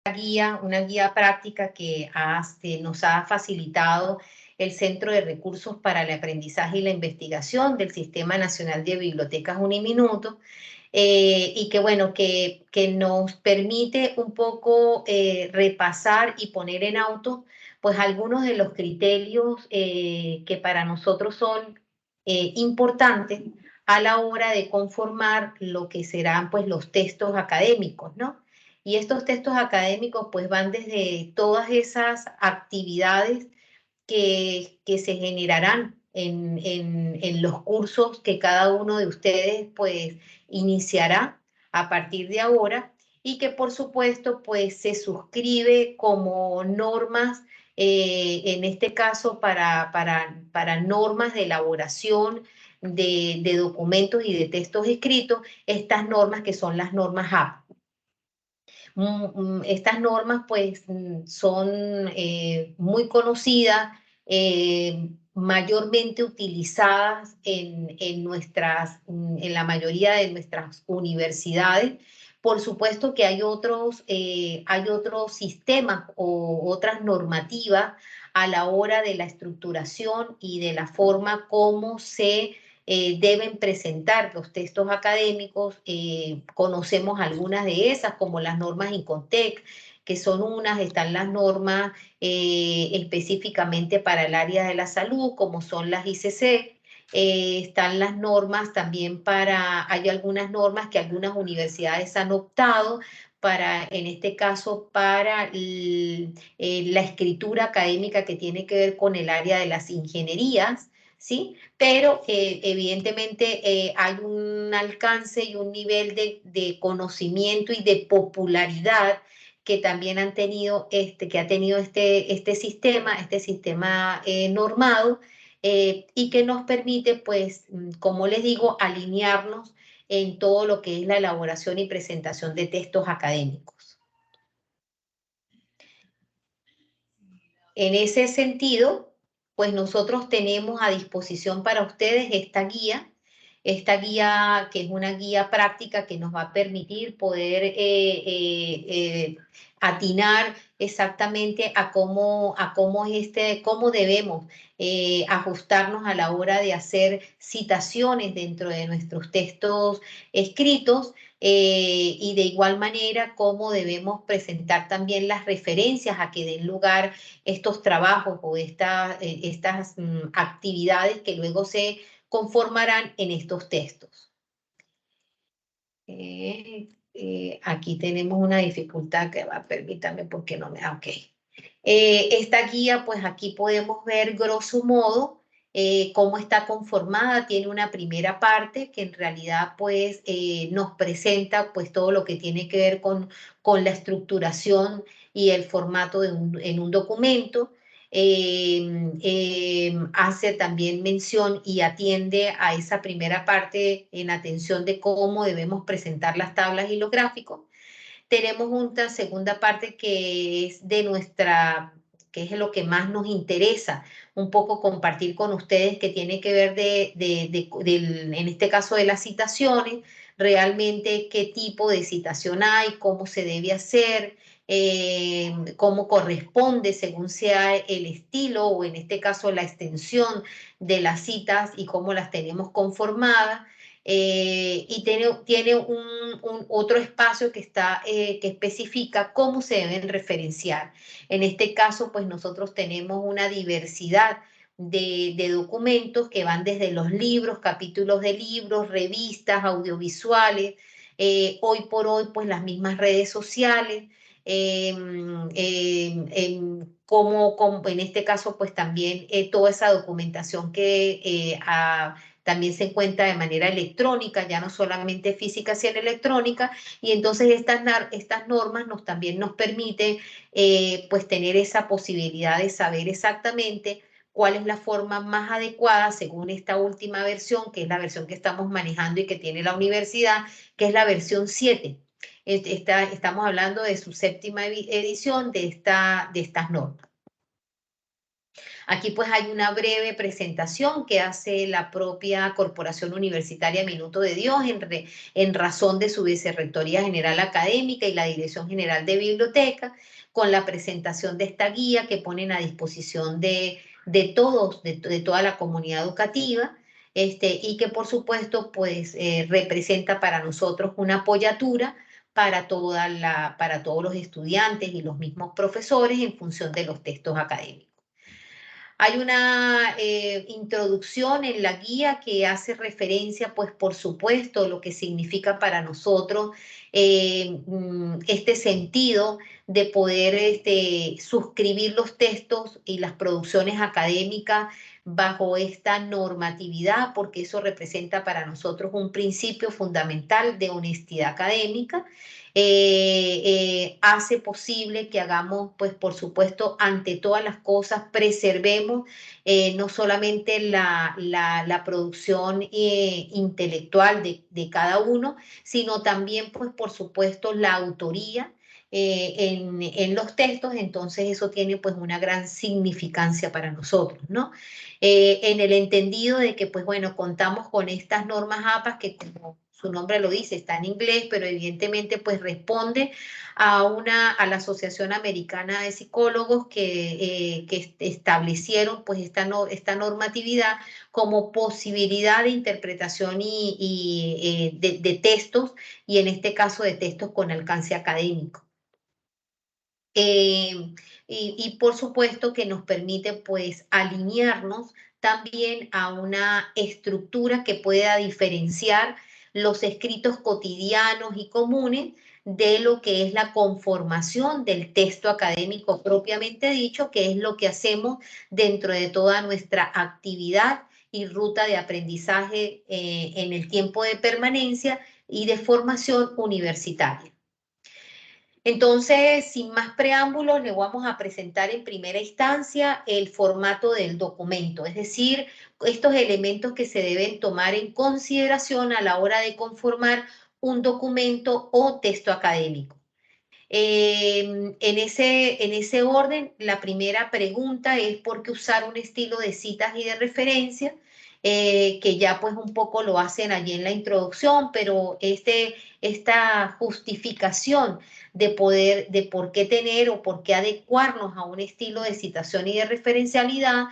una guía práctica que nos ha facilitado el Centro de Recursos para el Aprendizaje y la Investigación del Sistema Nacional de Bibliotecas Uniminuto, y que bueno, que nos permite un poco repasar y poner en auto pues algunos de los criterios que para nosotros son importantes a la hora de conformar lo que serán pues los textos académicos, ¿no? Y estos textos académicos pues van desde todas esas actividades que se generarán en los cursos que cada uno de ustedes pues iniciará a partir de ahora, y que por supuesto pues se suscribe como normas, en este caso para normas de elaboración de documentos y de textos escritos, estas normas que son las normas AP. Estas normas pues son muy conocidas, mayormente utilizadas en la mayoría de nuestras universidades. Por supuesto que hay otros sistemas o otras normativas a la hora de la estructuración y de la forma como se deben presentar los textos académicos. Conocemos algunas de esas, como las normas Incontec, que son están las normas específicamente para el área de la salud, como son las ICC. Están las normas también hay algunas normas que algunas universidades han optado en este caso, para la escritura académica que tiene que ver con el área de las ingenierías, ¿sí? Pero evidentemente hay un alcance y un nivel de conocimiento y de popularidad que también que ha tenido este sistema normado, y que nos permite, pues, como les digo, alinearnos en todo lo que es la elaboración y presentación de textos académicos. En ese sentido, pues nosotros tenemos a disposición para ustedes esta guía que es una guía práctica que nos va a permitir poder atinar exactamente cómo debemos ajustarnos a la hora de hacer citaciones dentro de nuestros textos escritos, y de igual manera cómo debemos presentar también las referencias a que den lugar estos trabajos o estas actividades que luego se conformarán en estos textos. Aquí tenemos una dificultad que permítame porque no me... Ok. Esta guía, pues aquí podemos ver grosso modo cómo está conformada. Tiene una primera parte que en realidad pues nos presenta pues todo lo que tiene que ver con la estructuración y el formato en un documento. Hace también mención y atiende a esa primera parte en atención de cómo debemos presentar las tablas y los gráficos. Tenemos una segunda parte que es que es lo que más nos interesa, un poco compartir con ustedes, que tiene que ver en este caso de las citaciones, realmente qué tipo de citación hay, cómo se debe hacer, cómo corresponde según sea el estilo o en este caso la extensión de las citas y cómo las tenemos conformadas. Y tiene otro espacio que especifica cómo se deben referenciar. En este caso, pues nosotros tenemos una diversidad de documentos que van desde los libros, capítulos de libros, revistas, audiovisuales, hoy por hoy, pues las mismas redes sociales, como en este caso, pues también toda esa documentación que también se encuentra de manera electrónica, ya no solamente física, sino electrónica, y entonces estas normas también nos permiten pues tener esa posibilidad de saber exactamente cuál es la forma más adecuada según esta última versión, que es la versión que estamos manejando y que tiene la universidad, que es la versión 7. Estamos hablando de su séptima edición de estas normas. Aquí pues hay una breve presentación que hace la propia Corporación Universitaria Minuto de Dios en razón de su Vicerrectoría General Académica y la Dirección General de Biblioteca, con la presentación de esta guía que ponen a disposición de todos, de toda la comunidad educativa. Y que por supuesto pues representa para nosotros una apoyatura para para todos los estudiantes y los mismos profesores en función de los textos académicos. Hay una introducción en la guía que hace referencia, pues por supuesto, lo que significa para nosotros este sentido de poder suscribir los textos y las producciones académicas bajo esta normatividad, porque eso representa para nosotros un principio fundamental de honestidad académica. Hace posible que hagamos, pues por supuesto, ante todas las cosas, preservemos no solamente la producción intelectual de cada uno, sino también, pues por supuesto, la autoría en los textos. Entonces eso tiene pues una gran significancia para nosotros, ¿no? En el entendido de que, pues bueno, contamos con estas normas APA que, como su nombre lo dice, está en inglés, pero evidentemente pues responde a la Asociación Americana de Psicólogos que establecieron pues esta normatividad como posibilidad de interpretación de textos, y en este caso de textos con alcance académico. Y por supuesto que nos permite pues alinearnos también a una estructura que pueda diferenciar los escritos cotidianos y comunes de lo que es la conformación del texto académico propiamente dicho, que es lo que hacemos dentro de toda nuestra actividad y ruta de aprendizaje en el tiempo de permanencia y de formación universitaria. Entonces, sin más preámbulos, le vamos a presentar en primera instancia el formato del documento, es decir, estos elementos que se deben tomar en consideración a la hora de conformar un documento o texto académico. En ese orden, la primera pregunta es por qué usar un estilo de citas y de referencia, que ya pues un poco lo hacen allí en la introducción, pero esta justificación de por qué tener o por qué adecuarnos a un estilo de citación y de referencialidad,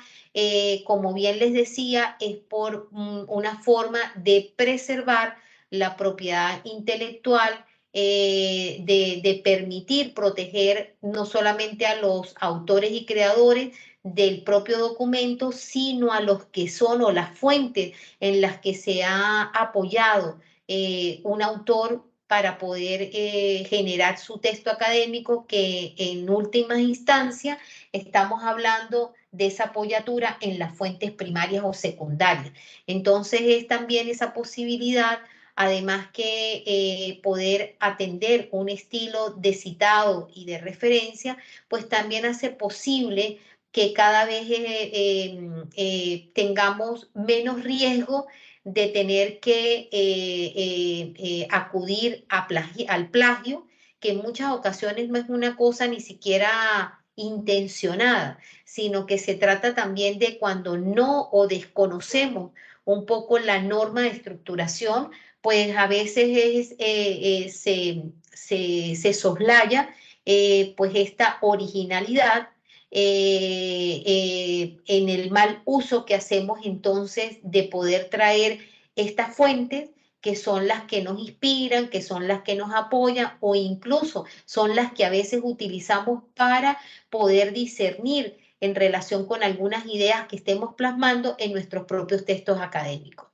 como bien les decía, es por una forma de preservar la propiedad intelectual, de permitir proteger no solamente a los autores y creadores del propio documento, sino a los que son o las fuentes en las que se ha apoyado un autor para poder generar su texto académico, que en última instancia estamos hablando de esa apoyatura en las fuentes primarias o secundarias. Entonces es también esa posibilidad. Además que poder atender un estilo de citado y de referencia, pues también hace posible que cada vez tengamos menos riesgo de tener que acudir al plagio, que en muchas ocasiones no es una cosa ni siquiera intencionada, sino que se trata también de cuando no o desconocemos un poco la norma de estructuración, pues a veces se soslaya pues esta originalidad en el mal uso que hacemos entonces de poder traer estas fuentes, que son las que nos inspiran, que son las que nos apoyan, o incluso son las que a veces utilizamos para poder discernir en relación con algunas ideas que estemos plasmando en nuestros propios textos académicos.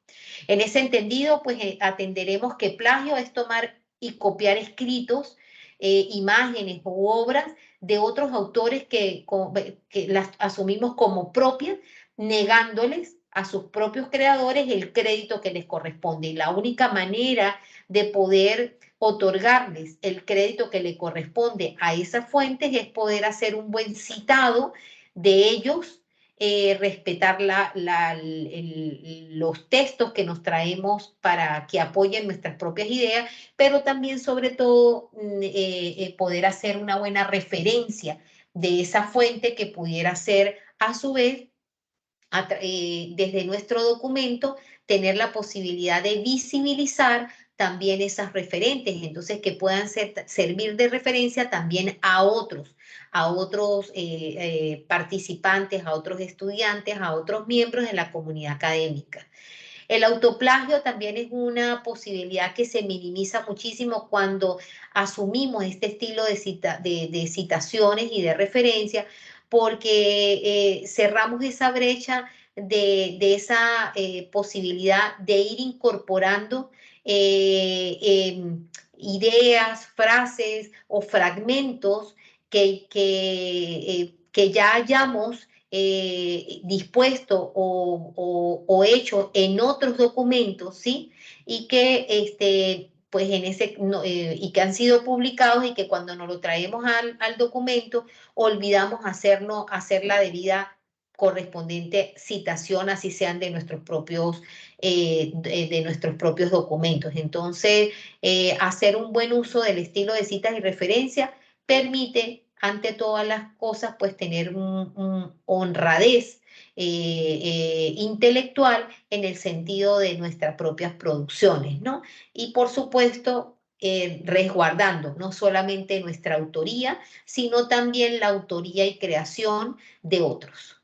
En ese entendido, pues atenderemos que plagio es tomar y copiar escritos, imágenes u obras de otros autores que las asumimos como propias, negándoles a sus propios creadores el crédito que les corresponde. Y la única manera de poder otorgarles el crédito que le corresponde a esas fuentes es poder hacer un buen citado de ellos, respetar los textos que nos traemos para que apoyen nuestras propias ideas, pero también sobre todo poder hacer una buena referencia de esa fuente que pudiera ser a su vez, desde nuestro documento, tener la posibilidad de visibilizar también esas referentes, entonces que puedan servir de referencia también a otros participantes, a otros estudiantes, a otros miembros de la comunidad académica. El autoplagio también es una posibilidad que se minimiza muchísimo cuando asumimos este estilo de citaciones y de referencia, porque cerramos esa brecha de esa posibilidad de ir incorporando ideas, frases o fragmentos que ya hayamos dispuesto o hecho en otros documentos, ¿sí? Y que, pues y que han sido publicados y que cuando nos lo traemos al documento olvidamos hacer la debida correspondiente citación, así sean de nuestros propios, de nuestros propios documentos. Entonces, hacer un buen uso del estilo de citas y referencias permite, ante todas las cosas, pues tener un honradez intelectual en el sentido de nuestras propias producciones, ¿no? Y por supuesto, resguardando no solamente nuestra autoría, sino también la autoría y creación de otros.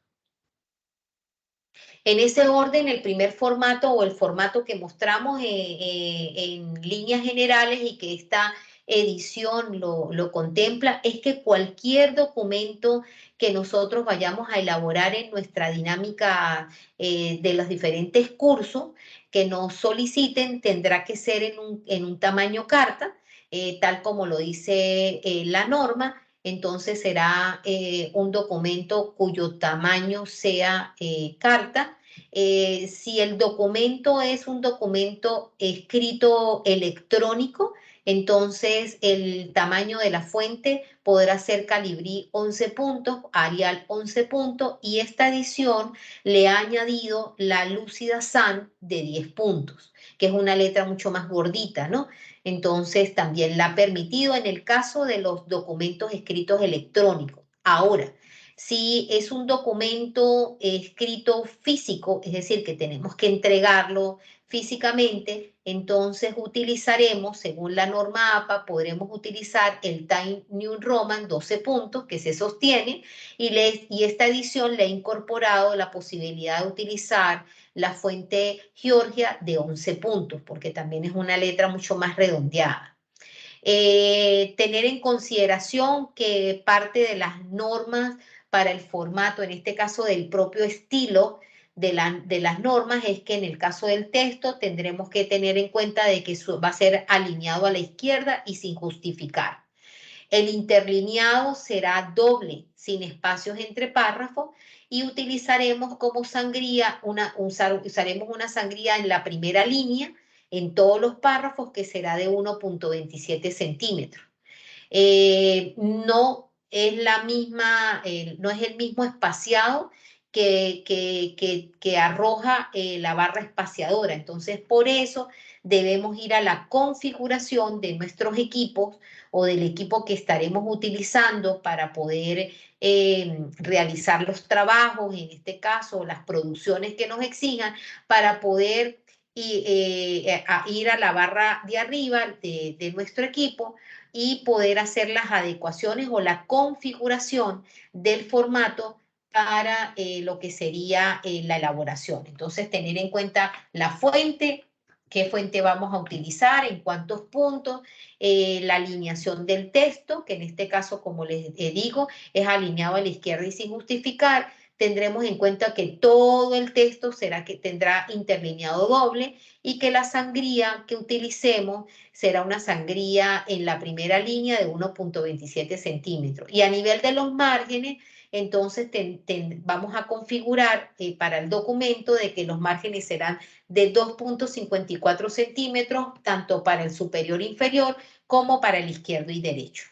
En ese orden, el primer formato o el formato que mostramos en líneas generales y que esta edición lo contempla es que cualquier documento que nosotros vayamos a elaborar en nuestra dinámica de los diferentes cursos que nos soliciten tendrá que ser en un tamaño carta, tal como lo dice la norma. Entonces será un documento cuyo tamaño sea carta. Si el documento es un documento escrito electrónico, entonces el tamaño de la fuente podrá ser Calibri 11 puntos, Arial 11 puntos, y esta edición le ha añadido la Lúcida Sans de 10 puntos, que es una letra mucho más gordita, ¿no? Entonces también la ha permitido en el caso de los documentos escritos electrónicos. Ahora, si es un documento escrito físico, es decir, que tenemos que entregarlo físicamente, entonces utilizaremos, según la norma APA, podremos utilizar el Times New Roman 12 puntos que se sostiene y esta edición le ha incorporado la posibilidad de utilizar la fuente Georgia de 11 puntos, porque también es una letra mucho más redondeada. Tener en consideración que parte de las normas para el formato, en este caso del propio estilo de las normas, es que en el caso del texto tendremos que tener en cuenta de que va a ser alineado a la izquierda y sin justificar. El interlineado será doble, sin espacios entre párrafos, y utilizaremos como sangría usaremos una sangría en la primera línea, en todos los párrafos, que será de 1,27 centímetros. No es no es el mismo espaciado que arroja la barra espaciadora. Entonces, por eso debemos ir a la configuración de nuestros equipos o del equipo que estaremos utilizando para poder realizar los trabajos, en este caso, las producciones que nos exijan, para poder ir a la barra de arriba de nuestro equipo y poder hacer las adecuaciones o la configuración del formato para lo que sería la elaboración. Entonces, tener en cuenta la fuente, qué fuente vamos a utilizar, en cuántos puntos, la alineación del texto, que en este caso, como les digo, es alineado a la izquierda y sin justificar. Tendremos en cuenta que todo el texto tendrá interlineado doble y que la sangría que utilicemos será una sangría en la primera línea de 1,27 centímetros. Y a nivel de los márgenes, entonces vamos a configurar para el documento de que los márgenes serán de 2,54 centímetros, tanto para el superior e inferior como para el izquierdo y derecho.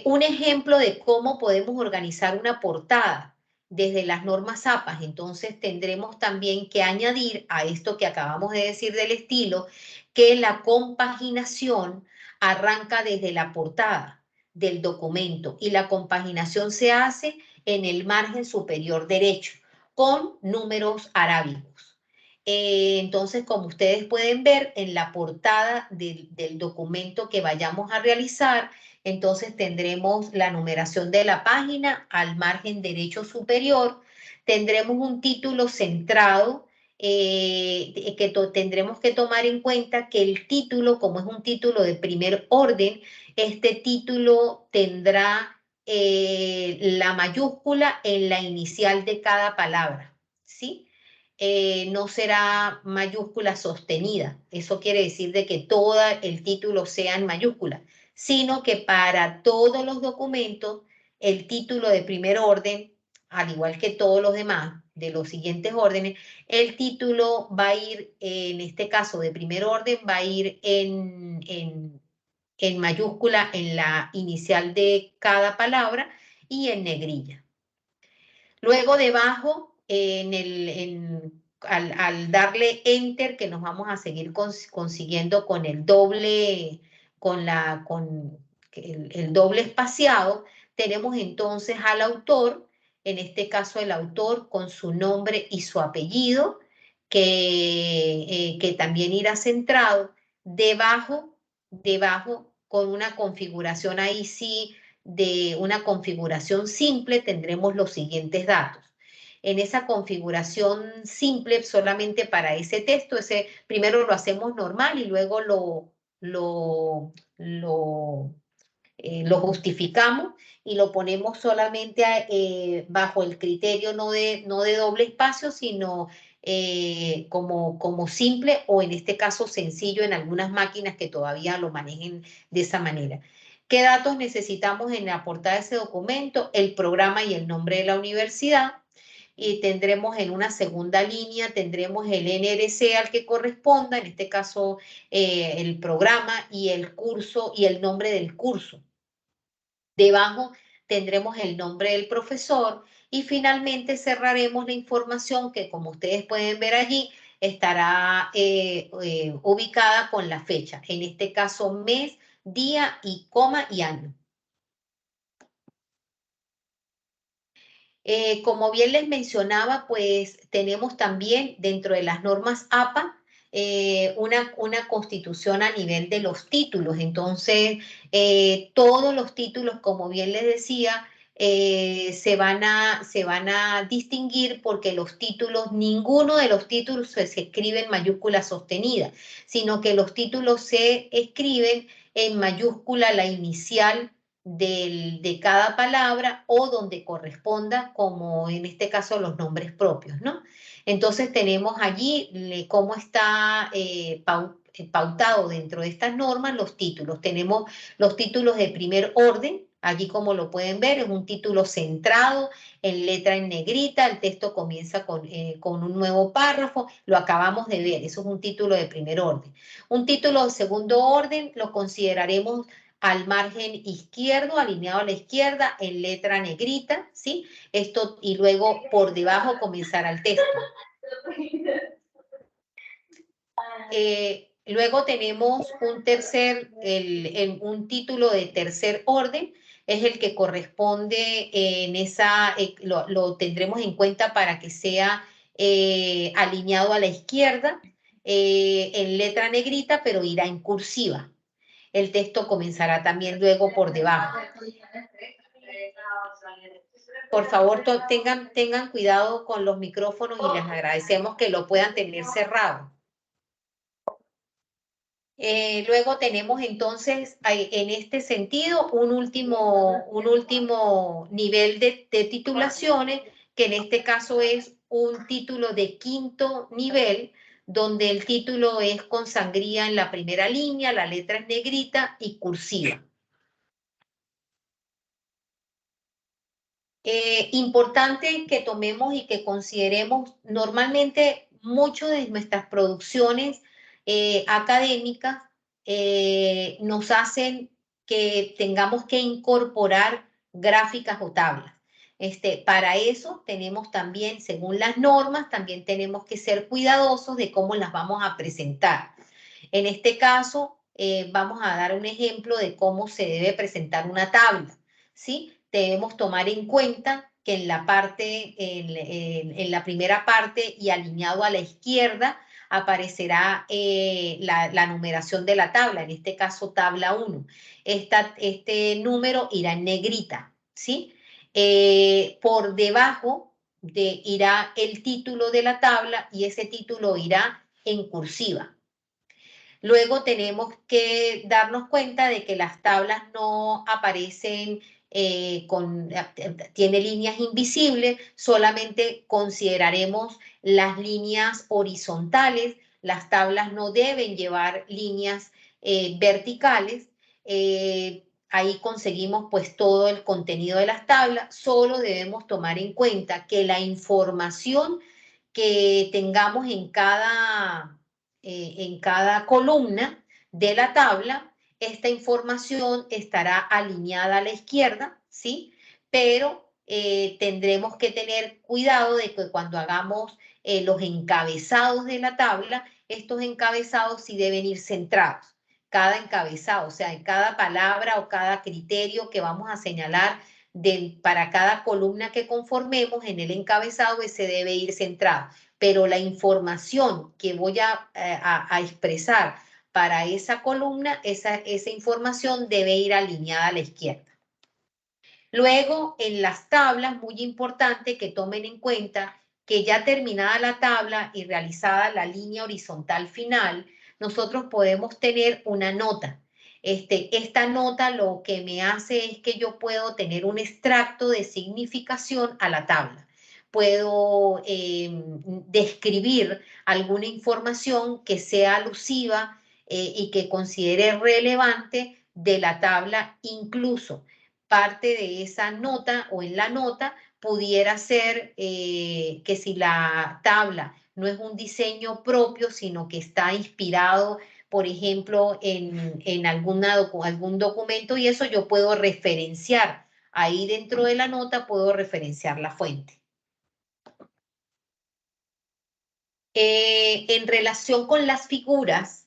Un ejemplo de cómo podemos organizar una portada desde las normas APA. Entonces tendremos también que añadir a esto que acabamos de decir del estilo, que la compaginación arranca desde la portada. del documento y la compaginación se hace en el margen superior derecho con números arábigos. Entonces, como ustedes pueden ver en la portada del documento que vayamos a realizar, entonces tendremos la numeración de la página al margen derecho superior, tendremos un título centrado, tendremos que tomar en cuenta que el título, como es un título de primer orden, este título tendrá la mayúscula en la inicial de cada palabra, ¿sí? No será mayúscula sostenida. Eso quiere decir de que todo el título sea en mayúscula, sino que para todos los documentos, el título de primer orden, al igual que todos los demás de los siguientes órdenes, el título va a ir, en este caso de primer orden, va a ir en mayúscula en la inicial de cada palabra y en negrilla. Luego debajo, al darle enter, que nos vamos a seguir consiguiendo con el doble, con el doble espaciado, tenemos entonces al autor, en este caso el autor con su nombre y su apellido, que también irá centrado. Debajo, con una configuración ahí sí, de una configuración simple, tendremos los siguientes datos. En esa configuración simple, solamente para ese texto, primero lo hacemos normal y luego lo justificamos y lo ponemos solamente bajo el criterio no de doble espacio, sino como simple, o en este caso sencillo en algunas máquinas que todavía lo manejen de esa manera. ¿Qué datos necesitamos en la portada de ese documento? El programa y el nombre de la universidad. Y tendremos en una segunda línea, tendremos el NRC al que corresponda, en este caso el programa y el curso y el nombre del curso. Debajo tendremos el nombre del profesor y finalmente cerraremos la información que, como ustedes pueden ver allí, estará ubicada con la fecha. En este caso, mes, día y coma y año. Como bien les mencionaba, pues tenemos también dentro de las normas APA una constitución a nivel de los títulos. Entonces, todos los títulos, como bien les decía, se van a distinguir porque los títulos, ninguno de los títulos se escribe en mayúscula sostenida, sino que los títulos se escriben en mayúscula la inicial de cada palabra o donde corresponda, como en este caso los nombres propios, ¿no? Entonces tenemos allí cómo está pautado dentro de estas normas los títulos. Tenemos los títulos de primer orden, allí como lo pueden ver, es un título centrado en letra en negrita, el texto comienza con un nuevo párrafo, lo acabamos de ver, eso es un título de primer orden. Un título de segundo orden lo consideraremos al margen izquierdo, alineado a la izquierda, en letra negrita, ¿sí? Esto, y luego por debajo comenzará el texto. Luego tenemos un título de tercer orden, es el que corresponde en esa, lo tendremos en cuenta para que sea alineado a la izquierda, en letra negrita, pero irá en cursiva. El texto comenzará también luego por debajo. Por favor, tengan cuidado con los micrófonos y les agradecemos que lo puedan tener cerrado. Luego tenemos entonces, en este sentido, un último nivel de titulaciones, que en este caso es un título de quinto nivel, donde el título es con sangría en la primera línea, la letra es negrita y cursiva. Importante que tomemos y que consideremos, normalmente muchas de nuestras producciones académicas nos hacen que tengamos que incorporar gráficas o tablas. Para eso tenemos también, según las normas, también tenemos que ser cuidadosos de cómo las vamos a presentar. En este caso, vamos a dar un ejemplo de cómo se debe presentar una tabla, ¿sí? Debemos tomar en cuenta que en la parte, en la primera parte y alineado a la izquierda aparecerá la numeración de la tabla, en este caso tabla 1. Este número irá en negrita, ¿sí? Por debajo irá el título de la tabla y ese título irá en cursiva. Luego tenemos que darnos cuenta de que las tablas no aparecen tiene líneas invisibles, solamente consideraremos las líneas horizontales, las tablas no deben llevar líneas verticales, ahí conseguimos pues todo el contenido de las tablas, solo debemos tomar en cuenta que la información que tengamos en cada columna de la tabla, esta información estará alineada a la izquierda, ¿sí? Pero tendremos que tener cuidado de que cuando hagamos los encabezados de la tabla, estos encabezados sí deben ir centrados. Cada encabezado, o sea, en cada palabra o cada criterio que vamos a señalar para cada columna que conformemos en el encabezado, ese debe ir centrado. Pero la información que voy a expresar para esa columna, esa información debe ir alineada a la izquierda. Luego, en las tablas, muy importante que tomen en cuenta que ya terminada la tabla y realizada la línea horizontal final, nosotros podemos tener una nota. Esta nota lo que me hace es que yo puedo tener un extracto de significación a la tabla. Puedo describir alguna información que sea alusiva y que considere relevante de la tabla, incluso parte de esa nota o en la nota pudiera ser que si la tabla no es un diseño propio, sino que está inspirado, por ejemplo, en algún documento y eso yo puedo referenciar. Ahí dentro de la nota puedo referenciar la fuente. En relación con las figuras,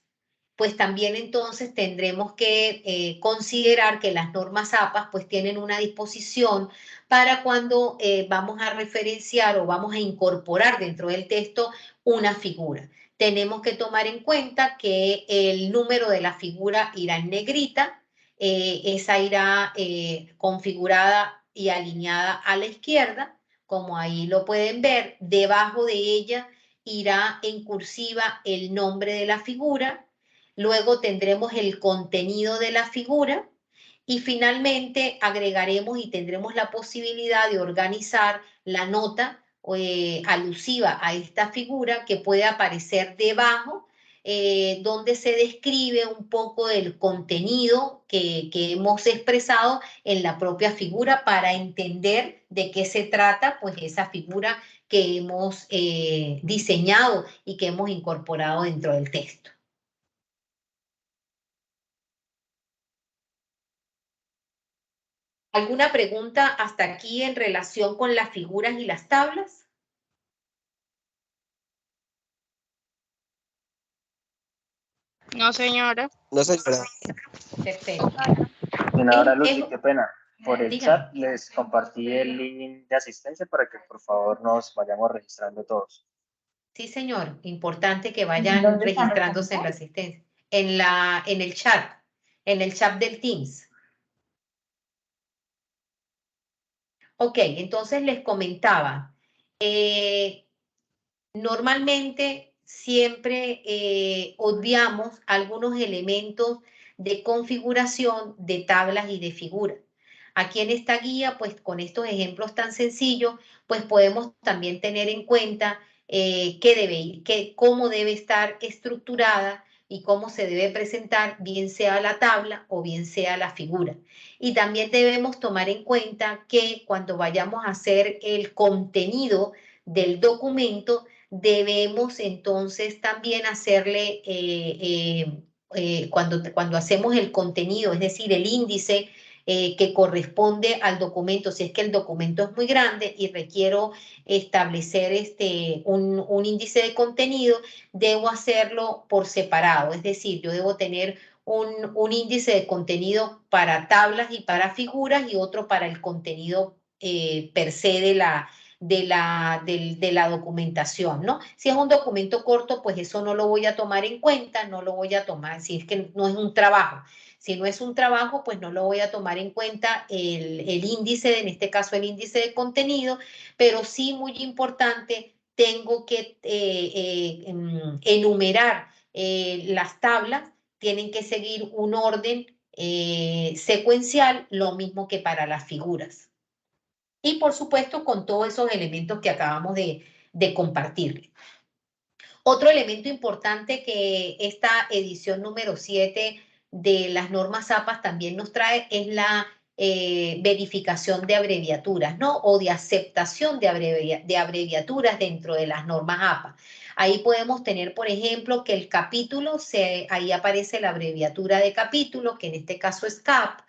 pues también entonces tendremos que considerar que las normas APA pues tienen una disposición para cuando vamos a referenciar o vamos a incorporar dentro del texto una figura. Tenemos que tomar en cuenta que el número de la figura irá en negrita, esa irá configurada y alineada a la izquierda, como ahí lo pueden ver. Debajo de ella irá en cursiva el nombre de la figura. Luego tendremos el contenido de la figura y finalmente agregaremos y tendremos la posibilidad de organizar la nota alusiva a esta figura que puede aparecer debajo, donde se describe un poco del contenido que hemos expresado en la propia figura para entender de qué se trata, pues esa figura que hemos diseñado y que hemos incorporado dentro del texto. ¿Alguna pregunta hasta aquí en relación con las figuras y las tablas? No, señora. No, señora. Perfecto. Senadora Lucy, qué pena. Por el Dígame. chat les compartí el link de asistencia para que por favor nos vayamos registrando todos. Sí, señor. Importante que vayan registrándose en la asistencia. En el chat del Teams. Ok, entonces les comentaba. Normalmente siempre obviamos algunos elementos de configuración de tablas y de figuras. Aquí en esta guía, pues con estos ejemplos tan sencillos, pues podemos también tener en cuenta cómo debe estar estructurada y cómo se debe presentar, bien sea la tabla o bien sea la figura. Y también debemos tomar en cuenta que cuando vayamos a hacer el contenido del documento, debemos entonces también hacerle, cuando hacemos el contenido, es decir, el índice que corresponde al documento, si es que el documento es muy grande y requiero establecer un índice de contenido, debo hacerlo por separado, es decir, yo debo tener un índice de contenido para tablas y para figuras y otro para el contenido per se de la documentación, ¿no? Si es un documento corto, pues eso no lo voy a tomar en cuenta, no lo voy a tomar, si es que no es un trabajo. Si no es un trabajo, pues no lo voy a tomar en cuenta el índice, en este caso el índice de contenido, pero sí muy importante, tengo que enumerar las tablas, tienen que seguir un orden secuencial, lo mismo que para las figuras. Y por supuesto con todos esos elementos que acabamos de compartir. Otro elemento importante que esta edición número 7 de las normas APAS también nos trae es la verificación de abreviaturas, ¿no? O de aceptación de abreviaturas dentro de las normas APA. Ahí podemos tener, por ejemplo, que el capítulo, ahí aparece la abreviatura de capítulo, que en este caso es CAP,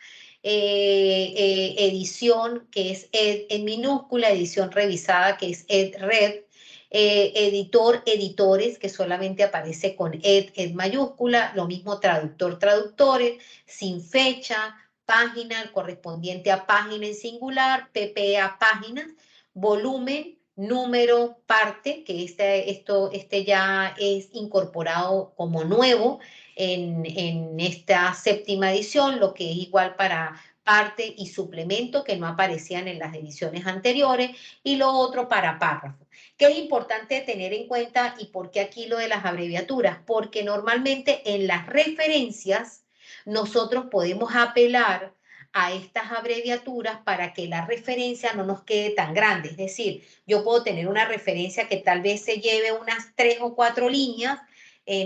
edición, que es ED en minúscula, edición revisada, que es ED-RED, editor, editores, que solamente aparece con ed mayúscula, lo mismo traductor, traductores, sin fecha, página correspondiente a página en singular, pp a páginas, volumen, número, parte, que este ya es incorporado como nuevo en esta séptima edición, lo que es igual para parte y suplemento, que no aparecían en las ediciones anteriores, y lo otro para párrafo. ¿Qué es importante tener en cuenta y por qué aquí lo de las abreviaturas? Porque normalmente en las referencias nosotros podemos apelar a estas abreviaturas para que la referencia no nos quede tan grande. Es decir, yo puedo tener una referencia que tal vez se lleve unas 3 o 4 líneas,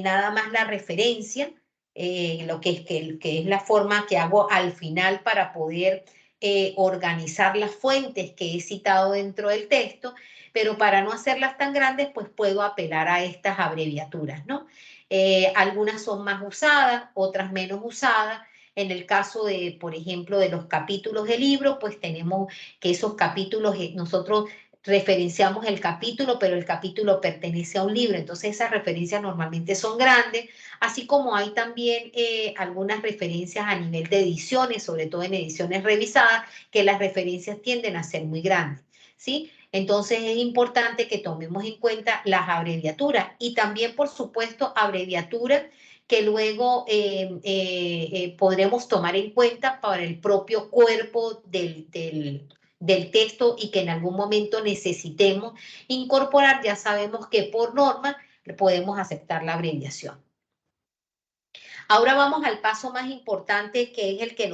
nada más la referencia, lo que es la forma que hago al final para poder organizar las fuentes que he citado dentro del texto, pero para no hacerlas tan grandes, pues puedo apelar a estas abreviaturas, ¿no? Algunas son más usadas, otras menos usadas. En el caso de, por ejemplo, de los capítulos del libro, pues tenemos que esos capítulos, nosotros referenciamos el capítulo, pero el capítulo pertenece a un libro, entonces esas referencias normalmente son grandes, así como hay también algunas referencias a nivel de ediciones, sobre todo en ediciones revisadas, que las referencias tienden a ser muy grandes, ¿sí? Entonces es importante que tomemos en cuenta las abreviaturas y también, por supuesto, abreviaturas que luego podremos tomar en cuenta para el propio cuerpo del texto y que en algún momento necesitemos incorporar. Ya sabemos que por norma podemos aceptar la abreviación. Ahora vamos al paso más importante, que es el que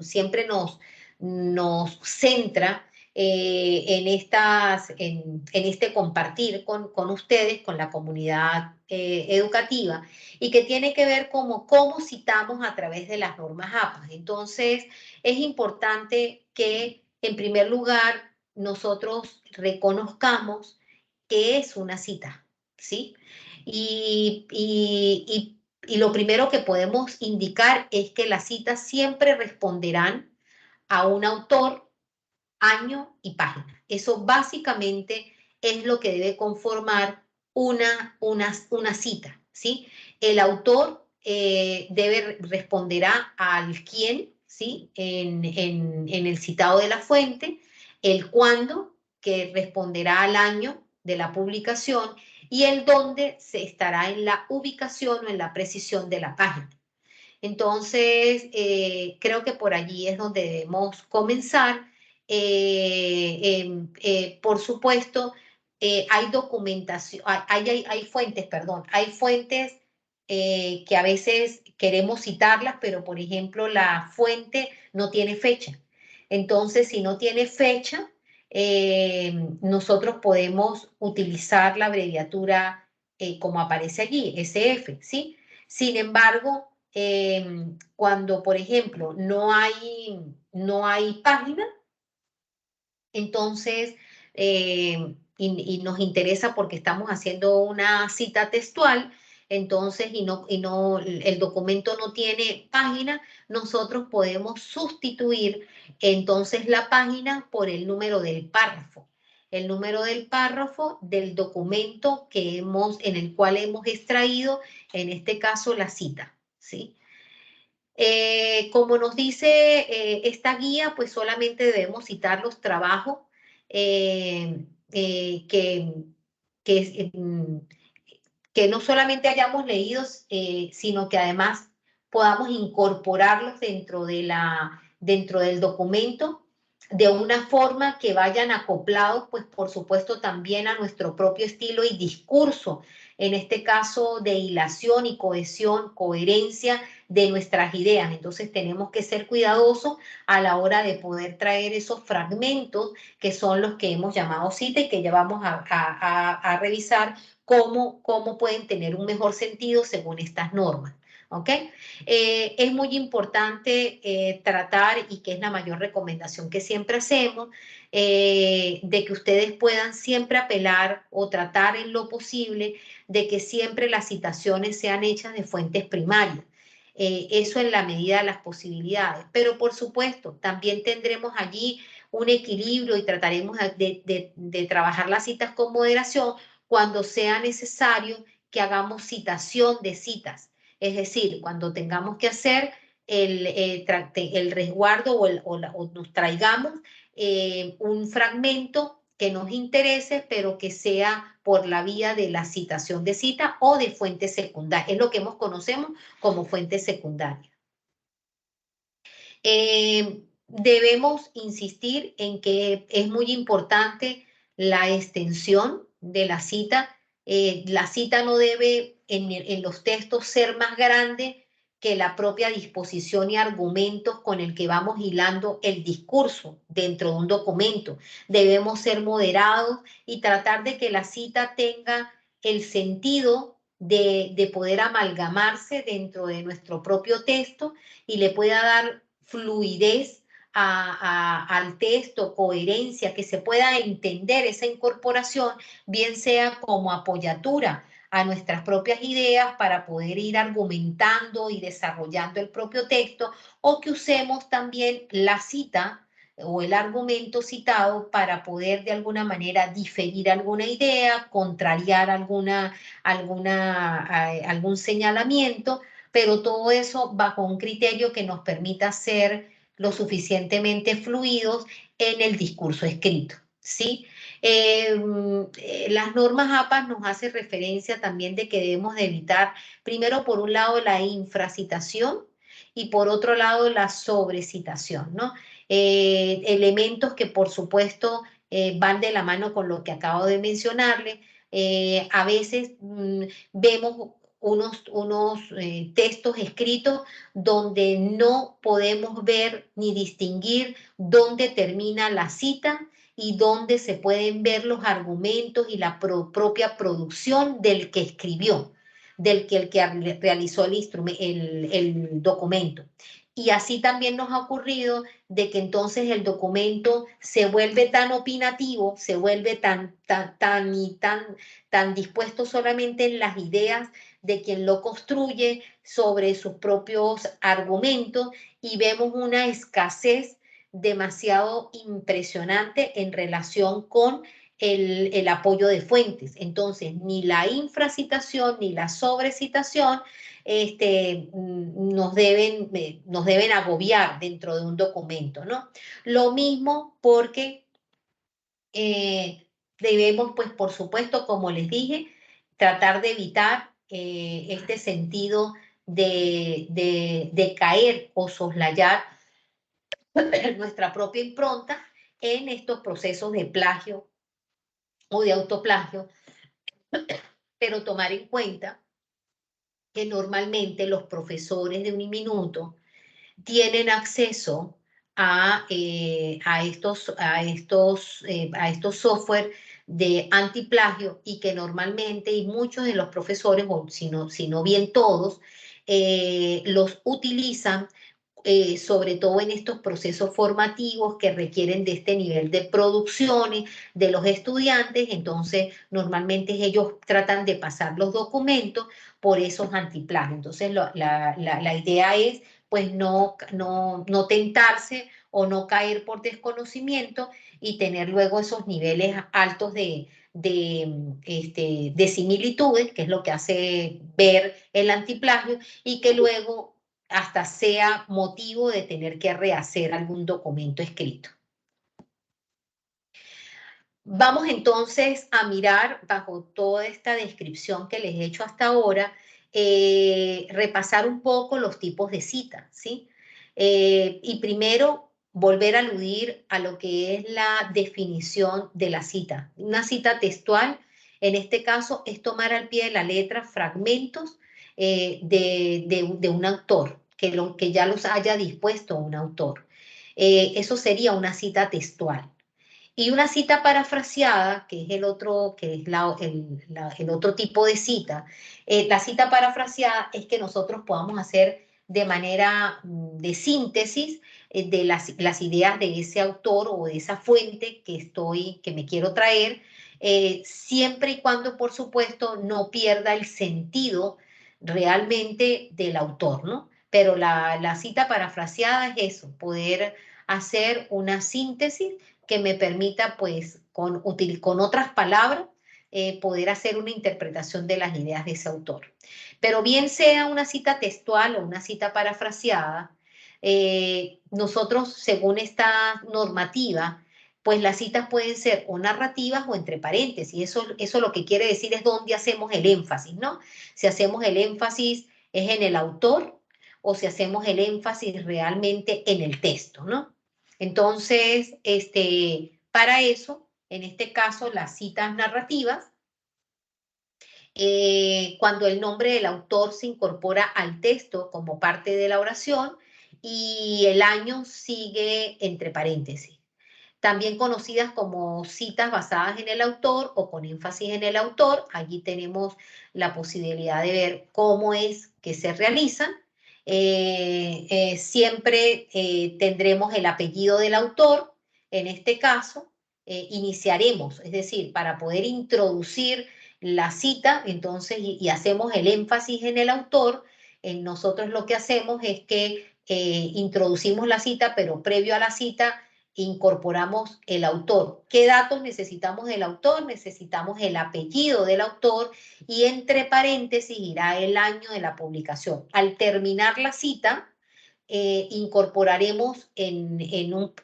siempre nos centra en este compartir con ustedes, con la comunidad educativa, y que tiene que ver como cómo citamos a través de las normas APA. Entonces, es importante que, en primer lugar, nosotros reconozcamos qué es una cita, ¿sí? Y lo primero que podemos indicar es que las citas siempre responderán a un autor, año y página. Eso básicamente es lo que debe conformar una cita, ¿sí? El autor responderá al quién, ¿sí? En el citado de la fuente, el cuándo, que responderá al año de la publicación, y el dónde se estará en la ubicación o en la precisión de la página. Entonces, creo que por allí es donde debemos comenzar. Por supuesto, hay documentación, hay fuentes, perdón, hay fuentes que a veces queremos citarlas, pero por ejemplo la fuente no tiene fecha. Entonces, si no tiene fecha, nosotros podemos utilizar la abreviatura como aparece allí, SF, ¿sí? Sin embargo, cuando, por ejemplo, no hay página, entonces, y nos interesa porque estamos haciendo una cita textual, entonces, el documento no tiene página, nosotros podemos sustituir entonces la página por el número del párrafo. El número del párrafo del documento en el cual hemos extraído, en este caso, la cita, ¿sí? Como nos dice esta guía, pues solamente debemos citar los trabajos que, que, que no solamente hayamos leído, sino que además podamos incorporarlos dentro del documento de una forma que vayan acoplados, pues por supuesto también a nuestro propio estilo y discurso, en este caso de hilación y cohesión, coherencia de nuestras ideas. Entonces tenemos que ser cuidadosos a la hora de poder traer esos fragmentos que son los que hemos llamado cita y que ya vamos a revisar cómo pueden tener un mejor sentido según estas normas. ¿Ok? Es muy importante tratar, y que es la mayor recomendación que siempre hacemos, de que ustedes puedan siempre apelar o tratar en lo posible de que siempre las citaciones sean hechas de fuentes primarias. Eso en la medida de las posibilidades. Pero por supuesto, también tendremos allí un equilibrio y trataremos de trabajar las citas con moderación cuando sea necesario que hagamos citación de citas. Es decir, cuando tengamos que hacer el resguardo o nos traigamos un fragmento que nos interese, pero que sea por la vía de la citación de cita o de fuente secundaria. Es lo que conocemos como fuente secundaria. Debemos insistir en que es muy importante la extensión de la cita. La cita no debe en los textos ser más grande que la propia disposición y argumentos con el que vamos hilando el discurso dentro de un documento. Debemos ser moderados y tratar de que la cita tenga el sentido de poder amalgamarse dentro de nuestro propio texto y le pueda dar fluidez al texto, coherencia, que se pueda entender esa incorporación, bien sea como apoyatura a nuestras propias ideas para poder ir argumentando y desarrollando el propio texto, o que usemos también la cita o el argumento citado para poder de alguna manera diferir alguna idea, contrariar algún señalamiento, pero todo eso bajo un criterio que nos permita ser lo suficientemente fluidos en el discurso escrito, ¿sí? Las normas APA nos hace referencia también de que debemos de evitar, primero por un lado, la infracitación y por otro lado, la sobrecitación, ¿no? Elementos que por supuesto van de la mano con lo que acabo de mencionarle. A veces vemos unos textos escritos donde no podemos ver ni distinguir dónde termina la cita y dónde se pueden ver los argumentos y la propia producción del que escribió, el que realizó el documento. Y así también nos ha ocurrido de que entonces el documento se vuelve tan opinativo, se vuelve tan dispuesto solamente en las ideas de quien lo construye sobre sus propios argumentos, y vemos una escasez demasiado impresionante en relación con el apoyo de fuentes. Entonces, ni la infracitación ni la sobrecitación nos deben agobiar dentro de un documento, ¿no? Lo mismo porque debemos, pues, por supuesto, como les dije, tratar de evitar este sentido de caer o soslayar nuestra propia impronta en estos procesos de plagio o de autoplagio, pero tomar en cuenta que normalmente los profesores de Uniminuto tienen acceso a estos software de antiplagio, y que normalmente, y muchos de los profesores, o si no bien todos, los utilizan sobre todo en estos procesos formativos que requieren de este nivel de producciones de los estudiantes. Entonces normalmente ellos tratan de pasar los documentos por esos antiplagios. Entonces la idea es pues no tentarse o no caer por desconocimiento y tener luego esos niveles altos de similitudes, que es lo que hace ver el antiplagio, y que luego hasta sea motivo de tener que rehacer algún documento escrito. Vamos entonces a mirar, bajo toda esta descripción que les he hecho hasta ahora, repasar un poco los tipos de cita, ¿sí? Y primero volver a aludir a lo que es la definición de la cita. Una cita textual, en este caso, es tomar al pie de la letra fragmentos de un autor, que ya los haya dispuesto un autor. Eso sería una cita textual. Y una cita parafraseada, que es el otro, que es el otro tipo de cita, la cita parafraseada es que nosotros podamos hacer de manera de síntesis de las ideas de ese autor o de esa fuente que me quiero traer, siempre y cuando, por supuesto, no pierda el sentido realmente del autor, ¿no? Pero la cita parafraseada es eso, poder hacer una síntesis que me permita, pues, con otras palabras, poder hacer una interpretación de las ideas de ese autor. Pero bien sea una cita textual o una cita parafraseada, nosotros, según esta normativa, pues las citas pueden ser o narrativas o entre paréntesis. Eso lo que quiere decir es dónde hacemos el énfasis, ¿no? Si hacemos el énfasis es en el autor o si hacemos el énfasis realmente en el texto, ¿no? Entonces, para eso, en este caso, las citas narrativas, cuando el nombre del autor se incorpora al texto como parte de la oración y el año sigue entre paréntesis. También conocidas como citas basadas en el autor o con énfasis en el autor. Allí tenemos la posibilidad de ver cómo es que se realizan. Siempre tendremos el apellido del autor. En este caso, iniciaremos, es decir, para poder introducir la cita, entonces, y hacemos el énfasis en el autor, nosotros lo que hacemos es que introducimos la cita, pero previo a la cita incorporamos el autor. ¿Qué datos necesitamos del autor? Necesitamos el apellido del autor y entre paréntesis irá el año de la publicación. Al terminar la cita, incorporaremos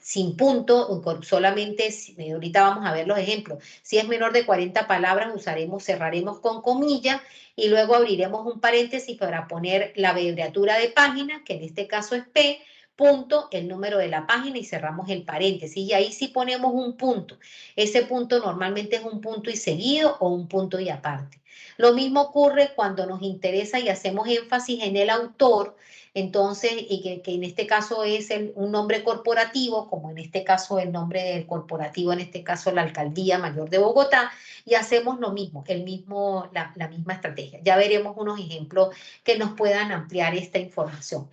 sin punto, solamente, ahorita vamos a ver los ejemplos. Si es menor de 40 palabras, cerraremos con comillas y luego abriremos un paréntesis para poner la abreviatura de página, que en este caso es P, punto, el número de la página y cerramos el paréntesis. Y ahí sí ponemos un punto. Ese punto normalmente es un punto y seguido o un punto y aparte. Lo mismo ocurre cuando nos interesa y hacemos énfasis en el autor, entonces, y que en este caso es un nombre corporativo, como en este caso el nombre del corporativo, en este caso la Alcaldía Mayor de Bogotá, y hacemos lo mismo, la misma estrategia. Ya veremos unos ejemplos que nos puedan ampliar esta información.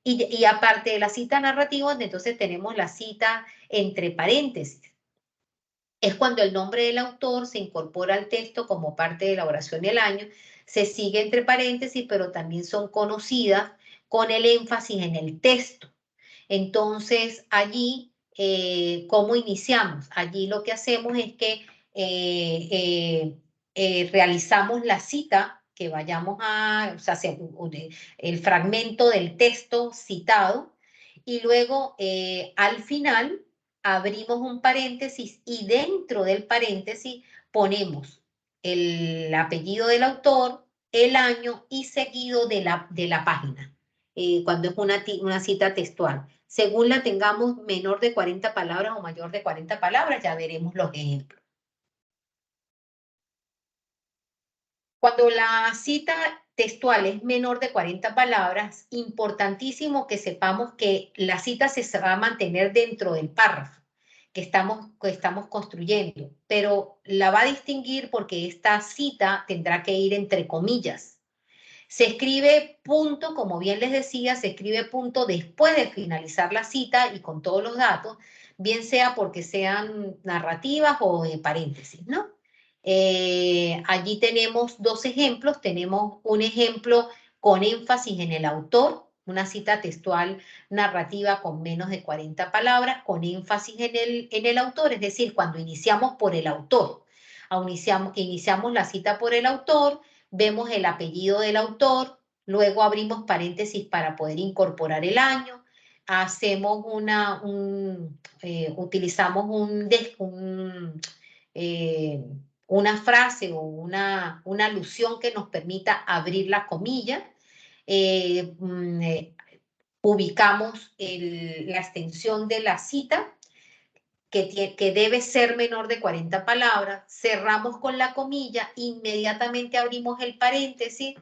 Y aparte de la cita narrativa, entonces tenemos la cita entre paréntesis. Es cuando el nombre del autor se incorpora al texto como parte de la oración del año, se sigue entre paréntesis, pero también son conocidas con el énfasis en el texto. Entonces, allí, ¿cómo iniciamos? Allí lo que hacemos es que realizamos la cita que vayamos o sea, el fragmento del texto citado y luego al final abrimos un paréntesis y dentro del paréntesis ponemos el apellido del autor, el año y seguido de la página, cuando es una cita textual. Según la tengamos menor de 40 palabras o mayor de 40 palabras, ya veremos los ejemplos. Cuando la cita textual es menor de 40 palabras, importantísimo que sepamos que la cita se va a mantener dentro del párrafo que estamos construyendo, pero la va a distinguir porque esta cita tendrá que ir entre comillas. Se escribe punto, como bien les decía, se escribe punto después de finalizar la cita y con todos los datos, bien sea porque sean narrativas o de paréntesis, ¿no? Allí tenemos dos ejemplos. Tenemos un ejemplo con énfasis en el autor, una cita textual narrativa con menos de 40 palabras, con énfasis en el autor, es decir, cuando iniciamos por el autor. Iniciamos la cita por el autor, vemos el apellido del autor, luego abrimos paréntesis para poder incorporar el año, hacemos utilizamos una frase o una alusión que nos permita abrir la comilla, ubicamos la extensión de la cita, que debe ser menor de 40 palabras, cerramos con la comilla, inmediatamente abrimos el paréntesis,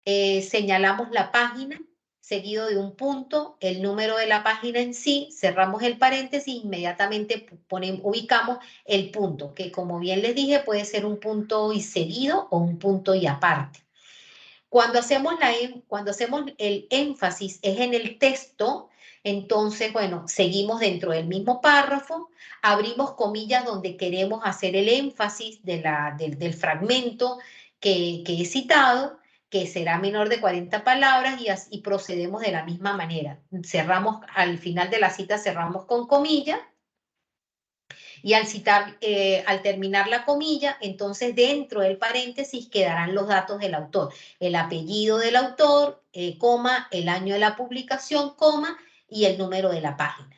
señalamos la página, seguido de un punto, el número de la página en sí, cerramos el paréntesis, inmediatamente ubicamos el punto, que como bien les dije, puede ser un punto y seguido o un punto y aparte. Cuando hacemos el énfasis es en el texto, entonces, bueno, seguimos dentro del mismo párrafo, abrimos comillas donde queremos hacer el énfasis del fragmento que he citado, que será menor de 40 palabras, y procedemos de la misma manera. Cerramos, al final de la cita cerramos con comilla, y al terminar la comilla, entonces dentro del paréntesis quedarán los datos del autor, el apellido del autor, coma, el año de la publicación, coma, y el número de la página.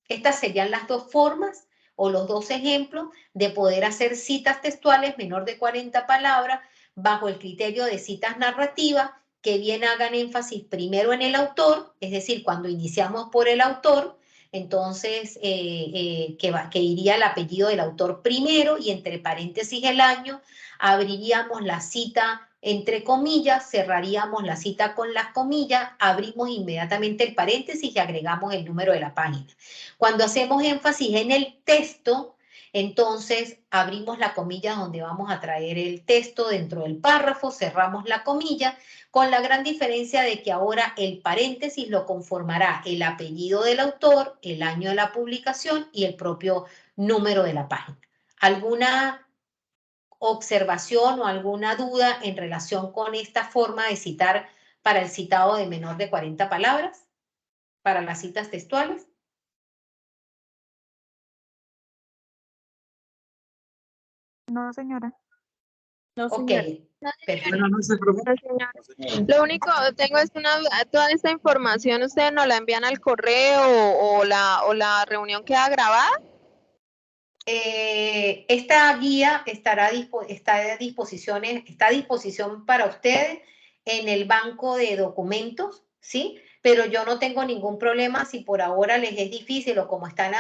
Estas serían las dos formas o los dos ejemplos de poder hacer citas textuales menor de 40 palabras bajo el criterio de citas narrativas, que bien hagan énfasis primero en el autor, es decir, cuando iniciamos por el autor, entonces que iría el apellido del autor primero y entre paréntesis el año, abriríamos la cita entre comillas, cerraríamos la cita con las comillas, abrimos inmediatamente el paréntesis y agregamos el número de la página. Cuando hacemos énfasis en el texto, entonces abrimos la comilla donde vamos a traer el texto dentro del párrafo, cerramos la comilla, con la gran diferencia de que ahora el paréntesis lo conformará el apellido del autor, el año de la publicación y el propio número de la página. ¿Alguna observación o alguna duda en relación con esta forma de citar para el citado de menor de 40 palabras, para las citas textuales? No, señora. No, Ok, señora. perfecto. Buenas noches, profe. No, señora. Lo único, tengo es una duda. Toda esta información ustedes nos la envían al correo o la reunión queda grabada. Esta guía está a disposición para ustedes en el banco de documentos, ¿sí? Pero yo no tengo ningún problema si por ahora les es difícil o como están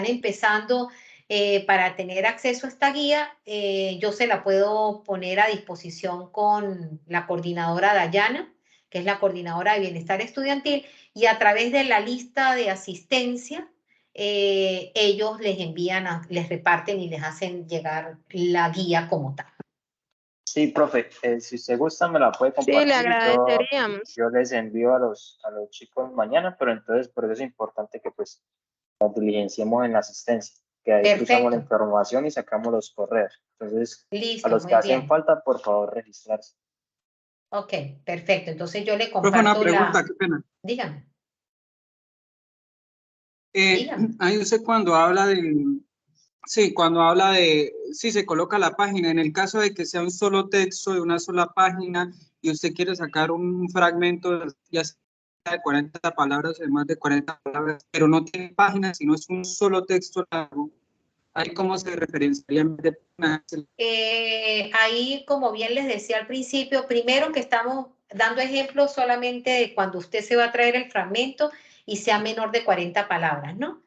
empezando para tener acceso a esta guía, yo se la puedo poner a disposición con la coordinadora Dayana, que es la coordinadora de bienestar estudiantil, y a través de la lista de asistencia, ellos les reparten y les hacen llegar la guía como tal. Sí, profe, si usted gusta me la puede Sí, compartir. le agradeceríamos. Yo les envío a los chicos mañana, pero entonces por eso es importante que pues nos diligenciemos en la asistencia, que ahí cruzamos la Perfecto. información y sacamos los correos. Entonces, a Listo, los que muy hacen bien. falta, por favor, registrarse. Ok, perfecto. Entonces yo le Profe, una comparto pregunta, qué pena. Dígame. Ahí usted cuando habla de, sí, se coloca la página, en el caso de que sea un solo texto de una sola página y usted quiere sacar un fragmento, ya sea de 40 palabras, de más de 40 palabras, pero no tiene página, sino es un solo texto largo, ¿ahí cómo se referenciaría? Ahí, como bien les decía al principio, primero que estamos dando ejemplos solamente de cuando usted se va a traer el fragmento y sea menor de 40 palabras, ¿no?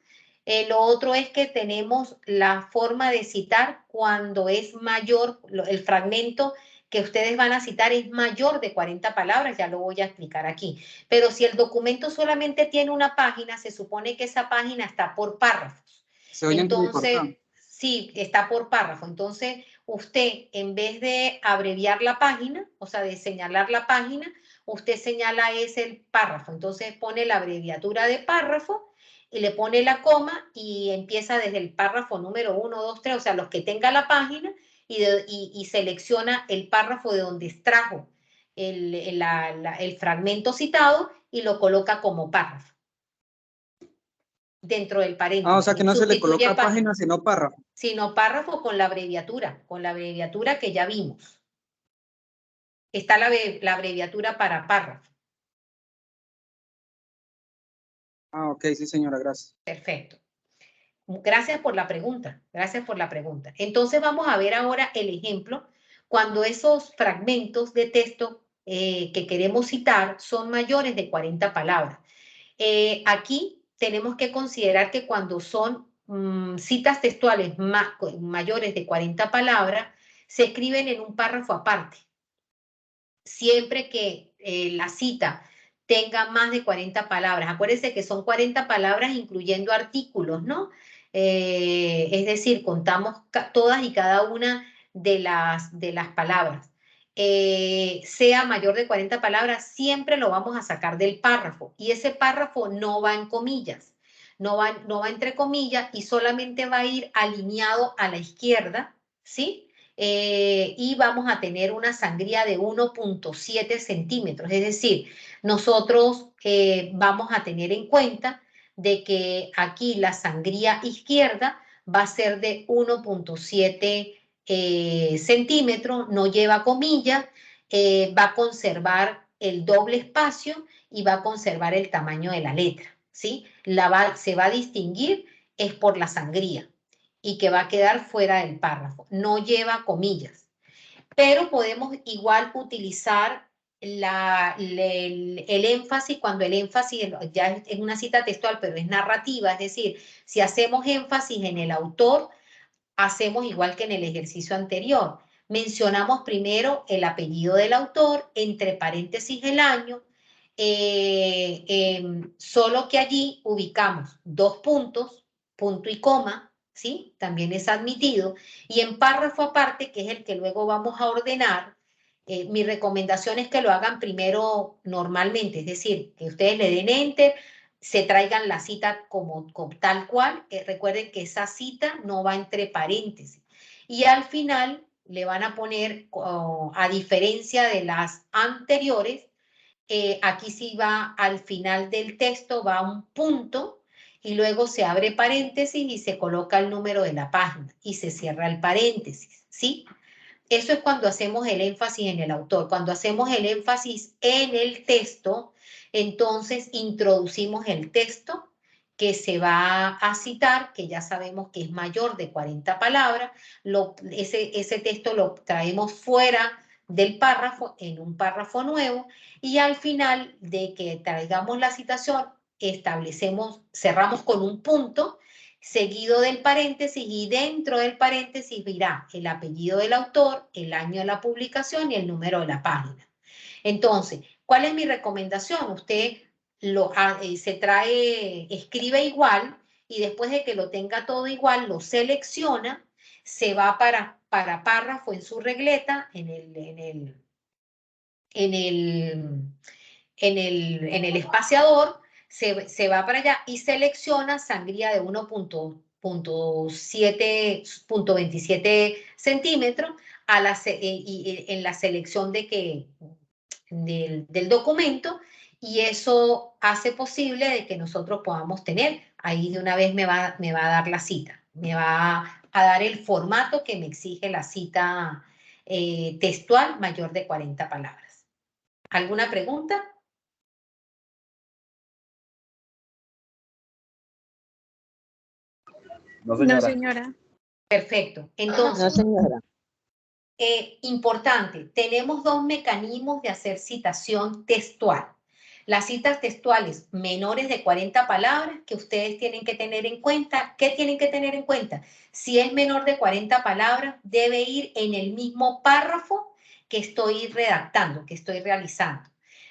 Lo otro es que tenemos la forma de citar cuando es mayor, el fragmento que ustedes van a citar es mayor de 40 palabras, ya lo voy a explicar aquí. Pero si el documento solamente tiene una página, se supone que esa página está por párrafos. Se oye Entonces, sí, está por párrafo. Entonces, usted, en vez de abreviar la página, o sea, de señalar la página, usted señala el párrafo. Entonces, pone la abreviatura de párrafo y le pone la coma y empieza desde el párrafo número 1, 2, 3, o sea, los que tenga la página, y selecciona el párrafo de donde extrajo el fragmento citado y lo coloca como párrafo dentro del paréntesis. o sea que no se le coloca página, sino párrafo. Sino párrafo con la abreviatura que ya vimos. Está la abreviatura para párrafo. Ah, ok, sí, señora, gracias. Perfecto. Gracias por la pregunta. Gracias por la pregunta. Entonces vamos a ver ahora el ejemplo cuando esos fragmentos de texto que queremos citar son mayores de 40 palabras. Aquí tenemos que considerar que cuando son citas textuales mayores de 40 palabras, se escriben en un párrafo aparte. Siempre que la cita tenga más de 40 palabras, acuérdense que son 40 palabras incluyendo artículos, ¿no? Es decir, contamos todas y cada una de las palabras. Sea mayor de 40 palabras, siempre lo vamos a sacar del párrafo y ese párrafo no va en comillas, no va entre comillas y solamente va a ir alineado a la izquierda, ¿sí? Y vamos a tener una sangría de 1.7 centímetros. Es decir, nosotros vamos a tener en cuenta de que aquí la sangría izquierda va a ser de 1.7 centímetros, no lleva comillas, va a conservar el doble espacio y va a conservar el tamaño de la letra, ¿sí? Se va a distinguir es por la sangría y que va a quedar fuera del párrafo. No lleva comillas, pero podemos igual utilizar el énfasis cuando el énfasis ya es una cita textual, pero es narrativa, es decir, si hacemos énfasis en el autor, hacemos igual que en el ejercicio anterior. Mencionamos primero el apellido del autor, entre paréntesis el año, solo que allí ubicamos 2 puntos, punto y coma, ¿sí? También es admitido. Y en párrafo aparte, que es el que luego vamos a ordenar, mi recomendación es que lo hagan primero normalmente, es decir, que ustedes le den enter, se traigan la cita como tal cual. Recuerden que esa cita no va entre paréntesis. Y al final le van a poner, a diferencia de las anteriores, aquí sí va al final del texto, va un punto y luego se abre paréntesis y se coloca el número de la página y se cierra el paréntesis, ¿sí? Eso es cuando hacemos el énfasis en el autor. Cuando hacemos el énfasis en el texto, entonces introducimos el texto que se va a citar, que ya sabemos que es mayor de 40 palabras. Ese texto lo traemos fuera del párrafo, en un párrafo nuevo, y al final de que traigamos la citación, cerramos con un punto, seguido del paréntesis, y dentro del paréntesis dirá el apellido del autor, el año de la publicación y el número de la página. Entonces, ¿cuál es mi recomendación? Usted escribe igual y después de que lo tenga todo igual, lo selecciona, se va para párrafo en su regleta, en el espaciador, se va para allá y selecciona sangría de 1.27 centímetros en la selección del documento, y eso hace posible de que nosotros podamos tener, ahí de una vez me va a dar la cita, me va a dar el formato que me exige la cita textual mayor de 40 palabras. ¿Alguna pregunta? No, señora. Perfecto. Entonces, No, señora. importante, tenemos 2 mecanismos de hacer citación textual. Las citas textuales menores de 40 palabras que ustedes tienen que tener en cuenta. ¿Qué tienen que tener en cuenta? Si es menor de 40 palabras, debe ir en el mismo párrafo que estoy redactando, que estoy realizando.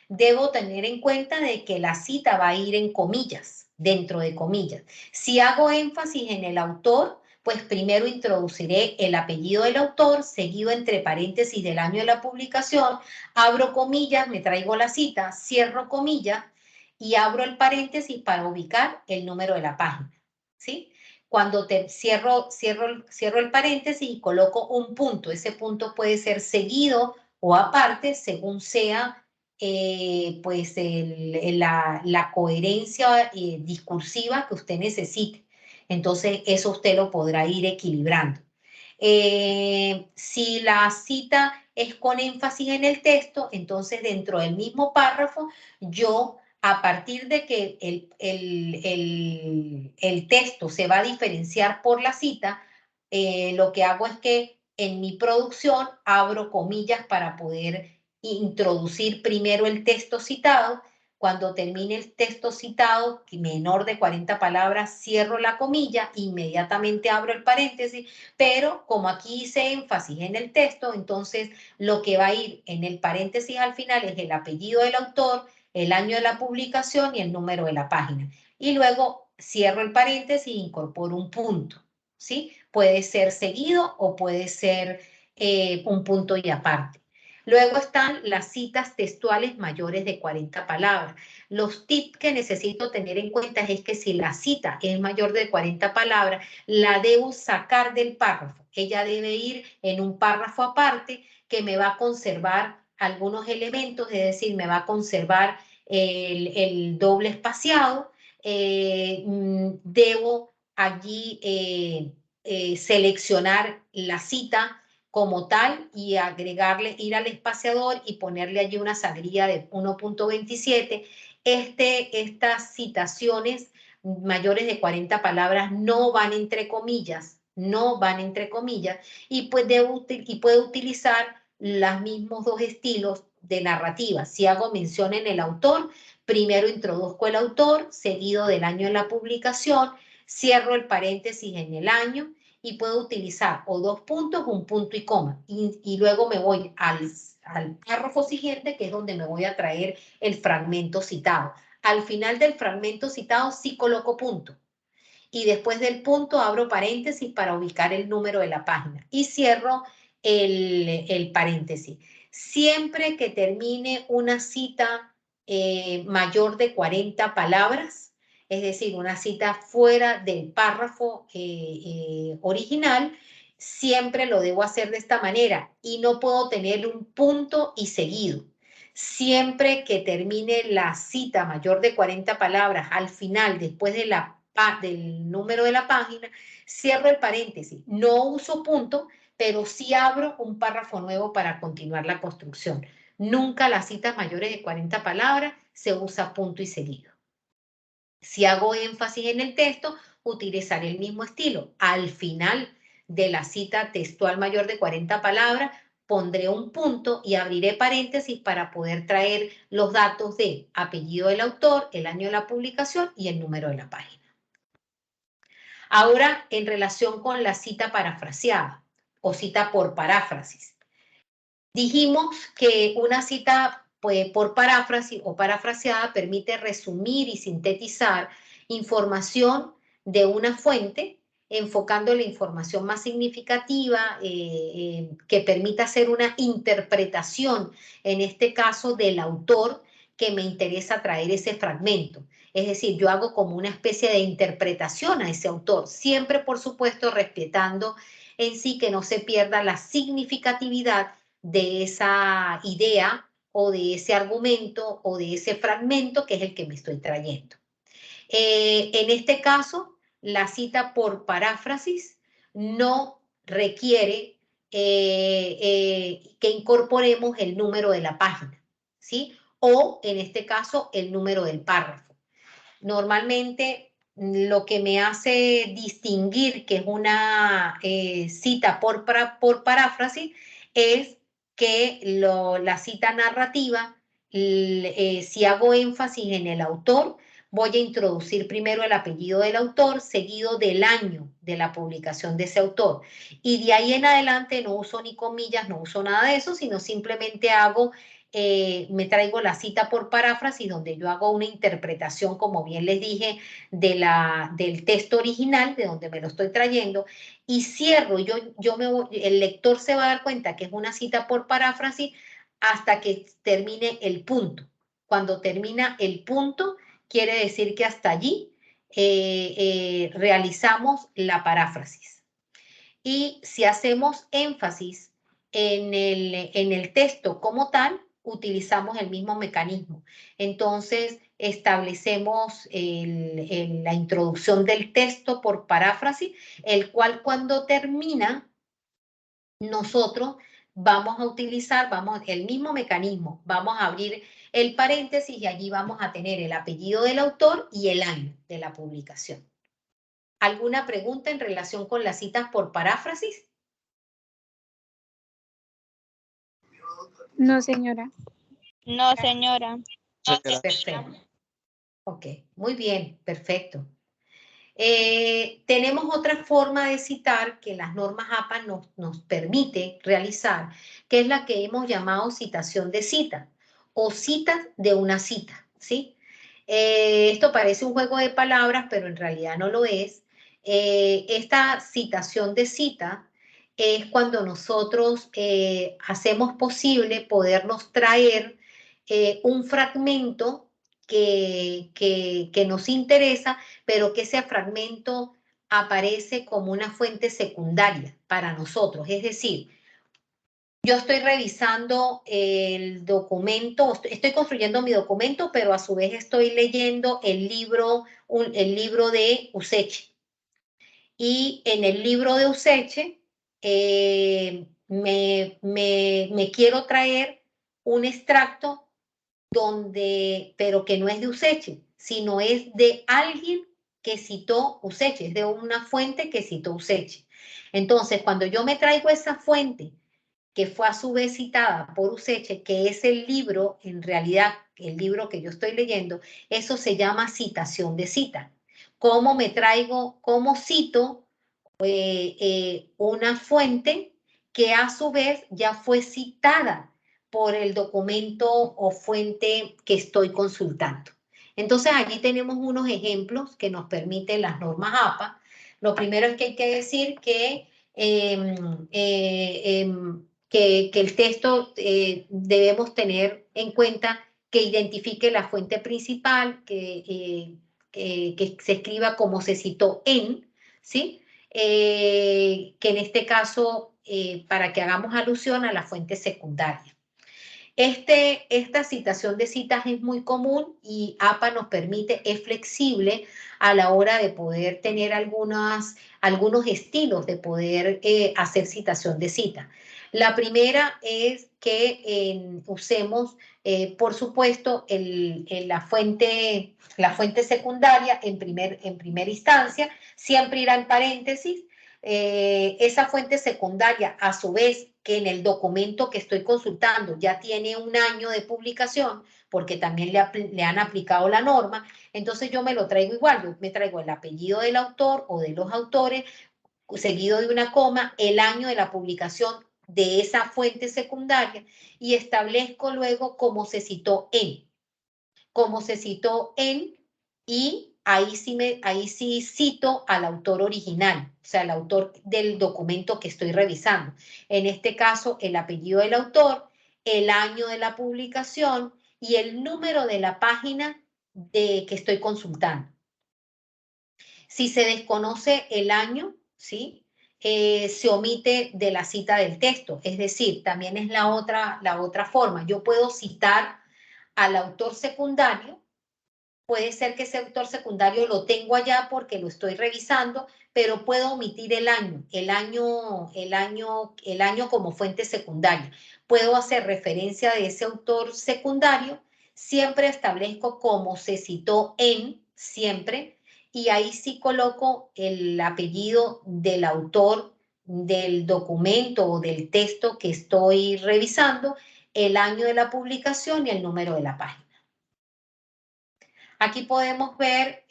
Debo tener en cuenta de que la cita va a ir en comillas, dentro de comillas. Si hago énfasis en el autor, pues primero introduciré el apellido del autor, seguido entre paréntesis del año de la publicación, abro comillas, me traigo la cita, cierro comillas y abro el paréntesis para ubicar el número de la página, ¿sí? Cuando cierro el paréntesis y coloco un punto, ese punto puede ser seguido o aparte, según sea pues la coherencia discursiva que usted necesite. Entonces, eso usted lo podrá ir equilibrando. Si la cita es con énfasis en el texto, entonces dentro del mismo párrafo, yo a partir de que el texto se va a diferenciar por la cita, lo que hago es que en mi producción abro comillas para poder introducir primero el texto citado. Cuando termine el texto citado, menor de 40 palabras, cierro la comilla, inmediatamente abro el paréntesis, pero como aquí hice énfasis en el texto, entonces lo que va a ir en el paréntesis al final es el apellido del autor, el año de la publicación y el número de la página. Y luego cierro el paréntesis e incorporo un punto, ¿sí? Puede ser seguido o puede ser un punto y aparte. Luego están las citas textuales mayores de 40 palabras. Los tips que necesito tener en cuenta es que si la cita es mayor de 40 palabras, la debo sacar del párrafo. Ella debe ir en un párrafo aparte que me va a conservar algunos elementos, es decir, me va a conservar el doble espaciado. Debo allí seleccionar la cita como tal y agregarle, ir al espaciador y ponerle allí una sangría de 1.27. Estas citaciones mayores de 40 palabras no van entre comillas, no van entre comillas, y puede utilizar los mismos dos estilos de narrativa. Si hago mención en el autor, primero introduzco el autor, seguido del año de la publicación, cierro el paréntesis en el año, y puedo utilizar o dos puntos, un punto y coma. Y luego me voy al párrafo siguiente, que es donde me voy a traer el fragmento citado. Al final del fragmento citado sí coloco punto. Y después del punto abro paréntesis para ubicar el número de la página. Y cierro el paréntesis. Siempre que termine una cita mayor de 40 palabras, es decir, una cita fuera del párrafo original, siempre lo debo hacer de esta manera y no puedo tener un punto y seguido. Siempre que termine la cita mayor de 40 palabras al final, después de del número de la página, cierro el paréntesis. No uso punto, pero sí abro un párrafo nuevo para continuar la construcción. Nunca las citas mayores de 40 palabras se usa punto y seguido. Si hago énfasis en el texto, utilizaré el mismo estilo. Al final de la cita textual mayor de 40 palabras, pondré un punto y abriré paréntesis para poder traer los datos de apellido del autor, el año de la publicación y el número de la página. Ahora, en relación con la cita parafraseada o cita por paráfrasis. Dijimos que una cita por paráfrasis o parafraseada permite resumir y sintetizar información de una fuente, enfocando la información más significativa que permita hacer una interpretación, en este caso del autor que me interesa traer ese fragmento. Es decir, yo hago como una especie de interpretación a ese autor, siempre por supuesto respetando en sí que no se pierda la significatividad de esa idea o de ese argumento o de ese fragmento que es el que me estoy trayendo. En este caso, la cita por paráfrasis no requiere que incorporemos el número de la página, ¿sí? O, en este caso, el número del párrafo. Normalmente, lo que me hace distinguir que es una cita por paráfrasis es que la cita narrativa, si hago énfasis en el autor, voy a introducir primero el apellido del autor, seguido del año de la publicación de ese autor. Y de ahí en adelante no uso ni comillas, no uso nada de eso, sino simplemente me traigo la cita por paráfrasis, donde yo hago una interpretación, como bien les dije, del texto original, de donde me lo estoy trayendo, y cierro. El lector se va a dar cuenta que es una cita por paráfrasis hasta que termine el punto. Cuando termina el punto, quiere decir que hasta allí realizamos la paráfrasis. Y si hacemos énfasis en el texto como tal, utilizamos el mismo mecanismo. Entonces, establecemos la introducción del texto por paráfrasis, el cual cuando termina, nosotros vamos a utilizar el mismo mecanismo. Vamos a abrir el paréntesis y allí vamos a tener el apellido del autor y el año de la publicación. ¿Alguna pregunta en relación con las citas por paráfrasis? No, señora. No, señora. Perfecto. Ok, muy bien, perfecto. Tenemos otra forma de citar que las normas APA nos permite realizar, que es la que hemos llamado citación de cita o cita de una cita, ¿sí? Esto parece un juego de palabras, pero en realidad no lo es. Esta citación de cita es cuando nosotros hacemos posible podernos traer un fragmento que nos interesa, pero que ese fragmento aparece como una fuente secundaria para nosotros. Es decir, yo estoy revisando el documento, estoy construyendo mi documento, pero a su vez estoy leyendo el libro de Useche. Y en el libro de Useche me quiero traer un extracto pero que no es de Useche, sino es de alguien que citó Useche, es de una fuente que citó Useche. Entonces, cuando yo me traigo esa fuente, que fue a su vez citada por Useche, que es el libro, en realidad, el libro que yo estoy leyendo, eso se llama citación de cita. ¿Cómo cito una fuente que a su vez ya fue citada por el documento o fuente que estoy consultando? Entonces, allí tenemos unos ejemplos que nos permiten las normas APA. Lo primero es que hay que decir que el texto debemos tener en cuenta que identifique la fuente principal, que se escriba como se citó en, ¿sí? Que en este caso, para que hagamos alusión a la fuente secundaria. Esta citación de citas es muy común y APA nos permite, es flexible a la hora de poder tener algunos estilos de poder hacer citación de cita. La primera es que usemos, por supuesto, la fuente secundaria en primera instancia, siempre irá en paréntesis. Esa fuente secundaria, a su vez, que en el documento que estoy consultando ya tiene un año de publicación, porque también le han aplicado la norma, entonces yo me lo traigo igual, yo me traigo el apellido del autor o de los autores, seguido de una coma, el año de la publicación de esa fuente secundaria y establezco luego cómo se citó en. Y ahí sí cito al autor original, o sea, el autor del documento que estoy revisando. En este caso, el apellido del autor, el año de la publicación y el número de la página que estoy consultando. Si se desconoce el año, ¿sí? Se omite de la cita del texto. Es decir, también es la otra forma. Yo puedo citar al autor secundario. Puede ser que ese autor secundario lo tengo allá porque lo estoy revisando, pero puedo omitir el año como fuente secundaria. Puedo hacer referencia de ese autor secundario, siempre establezco cómo se citó en, siempre, y ahí sí coloco el apellido del autor del documento o del texto que estoy revisando, el año de la publicación y el número de la página. Aquí podemos ver,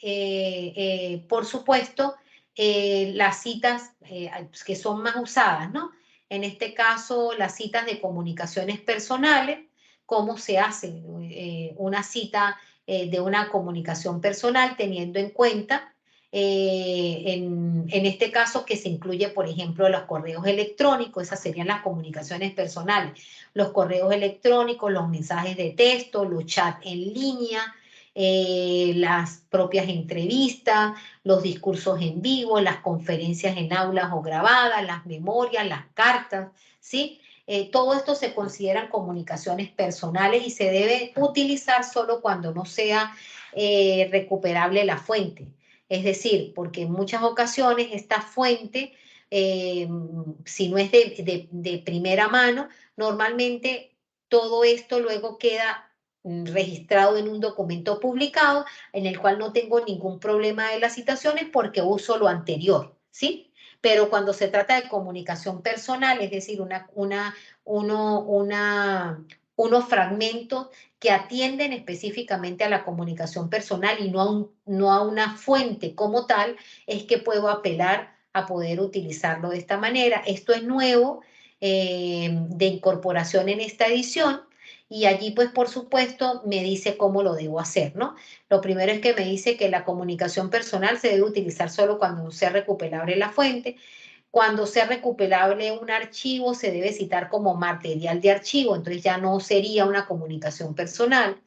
por supuesto, las citas que son más usadas, ¿no? En este caso, las citas de comunicaciones personales, cómo se hace una cita de una comunicación personal teniendo en cuenta, en este caso, que se incluye, por ejemplo, los correos electrónicos, esas serían las comunicaciones personales, los correos electrónicos, los mensajes de texto, los chats en línea, las propias entrevistas, los discursos en vivo, las conferencias en aulas o grabadas, las memorias, las cartas, ¿sí? Todo esto se consideran comunicaciones personales y se debe utilizar solo cuando no sea recuperable la fuente. Es decir, porque en muchas ocasiones esta fuente si no es de primera mano, normalmente todo esto luego queda registrado en un documento publicado en el cual no tengo ningún problema de las citaciones porque uso lo anterior, ¿sí? Pero cuando se trata de comunicación personal, es decir, unos fragmentos que atienden específicamente a la comunicación personal y no a una fuente como tal, es que puedo apelar a poder utilizarlo de esta manera. Esto es nuevo de incorporación en esta edición. Y allí, pues, por supuesto, me dice cómo lo debo hacer, ¿no? Lo primero es que me dice que la comunicación personal se debe utilizar solo cuando sea recuperable la fuente. Cuando sea recuperable un archivo, se debe citar como material de archivo, entonces ya no sería una comunicación personal.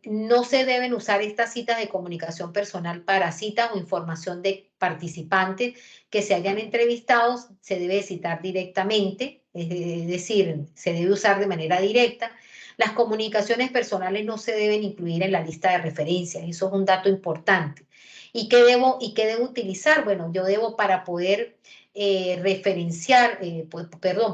No se deben usar estas citas de comunicación personal para citas o información de participantes que se hayan entrevistado, se debe citar directamente, es decir, se debe usar de manera directa. Las comunicaciones personales no se deben incluir en la lista de referencias, eso es un dato importante. ¿Y qué debo utilizar? Bueno, yo debo para poder referenciar,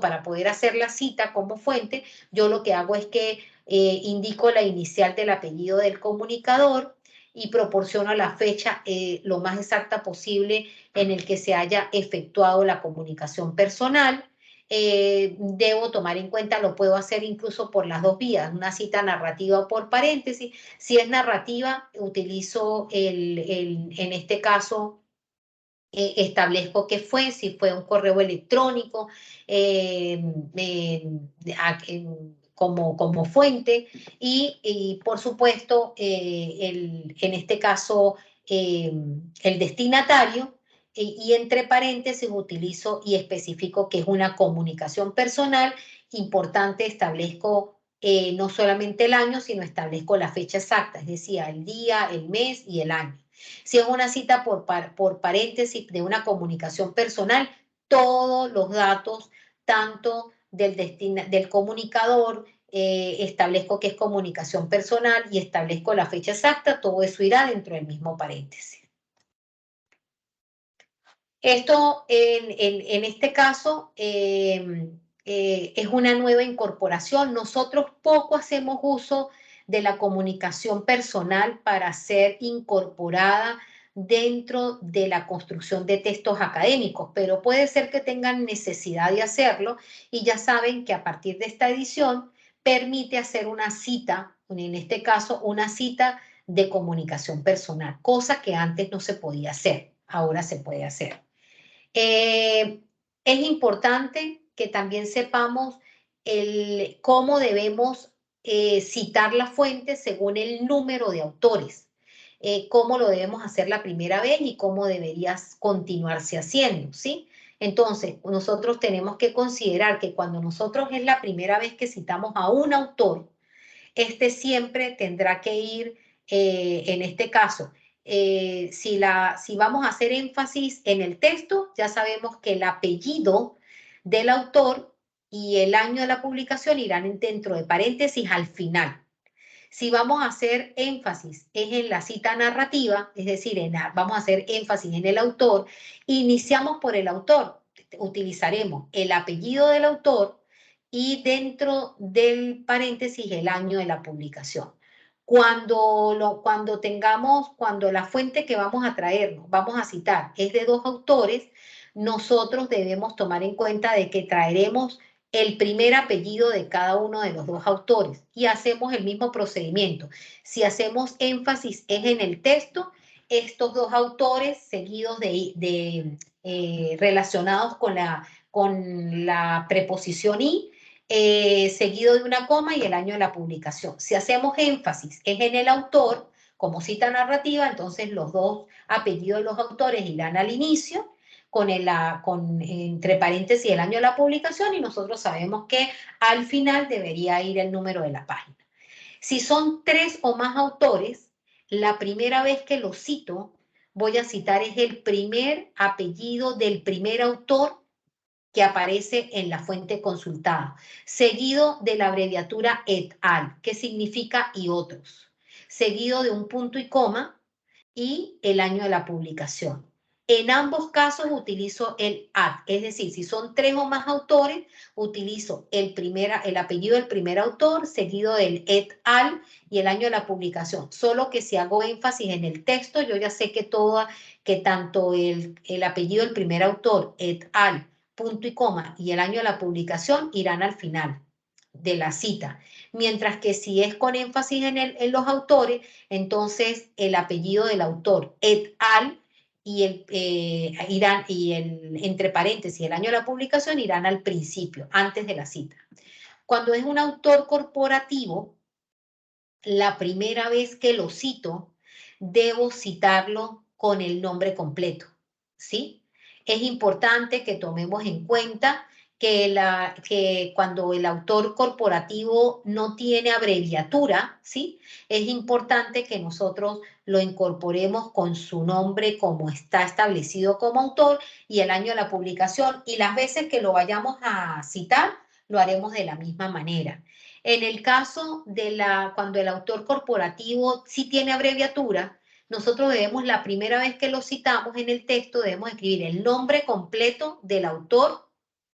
para poder hacer la cita como fuente, yo lo que hago es que indico la inicial del apellido del comunicador y proporciono la fecha lo más exacta posible en el que se haya efectuado la comunicación personal. Debo tomar en cuenta, lo puedo hacer incluso por las dos vías, una cita narrativa o por paréntesis. Si es narrativa, utilizo en este caso, establezco qué fue, si fue un correo electrónico como fuente y por supuesto, en este caso, el destinatario. Y entre paréntesis utilizo y especifico que es una comunicación personal. Importante, establezco no solamente el año, sino establezco la fecha exacta, es decir, el día, el mes y el año. Si es una cita por paréntesis de una comunicación personal, todos los datos, tanto del comunicador, establezco que es comunicación personal y establezco la fecha exacta, todo eso irá dentro del mismo paréntesis. Esto, en este caso, es una nueva incorporación. Nosotros poco hacemos uso de la comunicación personal para ser incorporada dentro de la construcción de textos académicos, pero puede ser que tengan necesidad de hacerlo y ya saben que a partir de esta edición permite hacer una cita, en este caso una cita de comunicación personal, cosa que antes no se podía hacer, ahora se puede hacer. Es importante que también sepamos cómo debemos citar la fuente según el número de autores, cómo lo debemos hacer la primera vez y cómo deberías continuarse haciendo, ¿sí? Entonces, nosotros tenemos que considerar que cuando nosotros es la primera vez que citamos a un autor, este siempre tendrá que ir, en este caso, si vamos a hacer énfasis en el texto, ya sabemos que el apellido del autor y el año de la publicación irán dentro de paréntesis al final. Si vamos a hacer énfasis es en la cita narrativa, es decir, vamos a hacer énfasis en el autor, iniciamos por el autor, utilizaremos el apellido del autor y dentro del paréntesis el año de la publicación. Cuando la fuente que vamos a traernos, vamos a citar, es de dos autores, nosotros debemos tomar en cuenta de que traeremos el primer apellido de cada uno de los dos autores y hacemos el mismo procedimiento. Si hacemos énfasis es en el texto, estos dos autores seguidos relacionados con la preposición y, seguido de una coma y el año de la publicación. Si hacemos énfasis es en el autor, como cita narrativa, entonces los dos apellidos de los autores irán al inicio, entre paréntesis el año de la publicación, y nosotros sabemos que al final debería ir el número de la página. Si son 3 o más autores, la primera vez que lo cito, voy a citar es el primer apellido del primer autor que aparece en la fuente consultada, seguido de la abreviatura et al, que significa y otros, seguido de un punto y coma y el año de la publicación. En ambos casos utilizo el at, es decir, si son 3 o más autores, utilizo el apellido del primer autor, seguido del et al y el año de la publicación. Solo que si hago énfasis en el texto, yo ya sé que tanto el apellido del primer autor, et al, punto y coma, y el año de la publicación irán al final de la cita. Mientras que si es con énfasis en los autores, entonces el apellido del autor, et al, y entre paréntesis, el año de la publicación irán al principio, antes de la cita. Cuando es un autor corporativo, la primera vez que lo cito, debo citarlo con el nombre completo, ¿sí? Es importante que tomemos en cuenta que cuando el autor corporativo no tiene abreviatura, ¿sí? Es importante que nosotros lo incorporemos con su nombre como está establecido como autor y el año de la publicación, y las veces que lo vayamos a citar, lo haremos de la misma manera. En el caso cuando el autor corporativo sí tiene abreviatura, nosotros debemos, la primera vez que lo citamos en el texto, debemos escribir el nombre completo del autor,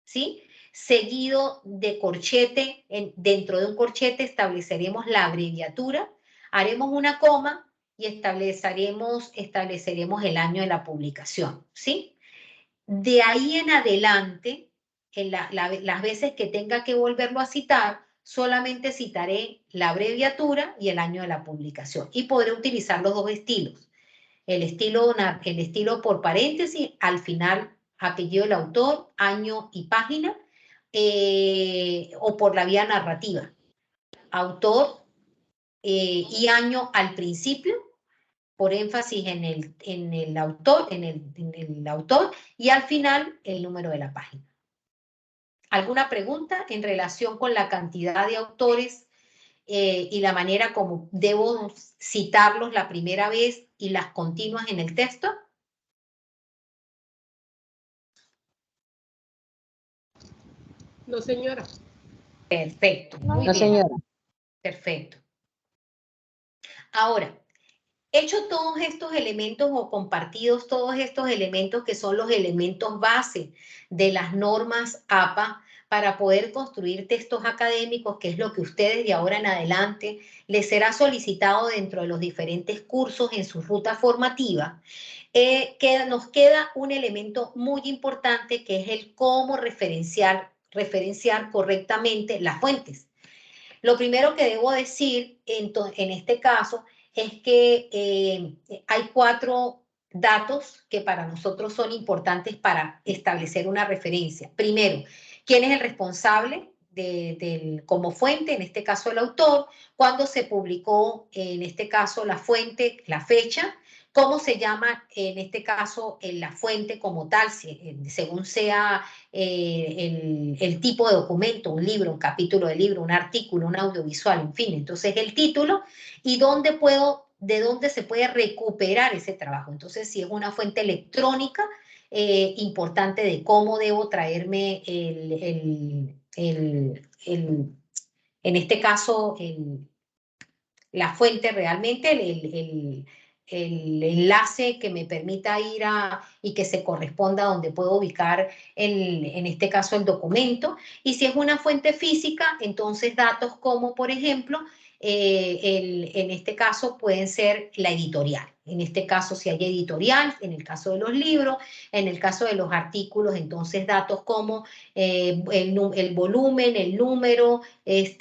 ¿sí? Seguido de corchete, dentro de un corchete estableceremos la abreviatura, haremos una coma y estableceremos el año de la publicación, ¿sí? De ahí en adelante, las veces que tenga que volverlo a citar, solamente citaré la abreviatura y el año de la publicación. Y podré utilizar los dos estilos. El estilo por paréntesis, al final, apellido del autor, año y página, o por la vía narrativa. Autor y año al principio, por énfasis en el autor, y al final el número de la página. ¿Alguna pregunta en relación con la cantidad de autores y la manera como debo citarlos la primera vez y las continuas en el texto? No, señora. Perfecto. Muy No, bien. señora. Perfecto. Ahora, hecho todos estos elementos o compartidos todos estos elementos que son los elementos base de las normas APA para poder construir textos académicos, que es lo que ustedes de ahora en adelante les será solicitado dentro de los diferentes cursos en su ruta formativa, nos queda un elemento muy importante que es el cómo referenciar correctamente las fuentes. Lo primero que debo decir en este caso es que hay 4 datos que para nosotros son importantes para establecer una referencia. Primero, ¿quién es el responsable como fuente? En este caso el autor. ¿Cuándo se publicó, en este caso, la fuente, la fecha? ¿Cómo se llama, en este caso, la fuente como tal, según sea el tipo de documento, un libro, un capítulo de libro, un artículo, un audiovisual, en fin? Entonces, el título y de dónde se puede recuperar ese trabajo. Entonces, si es una fuente electrónica, importante de cómo debo traerme en este caso, la fuente realmente, el enlace que me permita ir y que se corresponda a donde puedo ubicar, en este caso, el documento. Y si es una fuente física, entonces datos como, por ejemplo, en este caso pueden ser la editorial. En este caso, si hay editorial, en el caso de los libros, en el caso de los artículos, entonces datos como el volumen, el número, el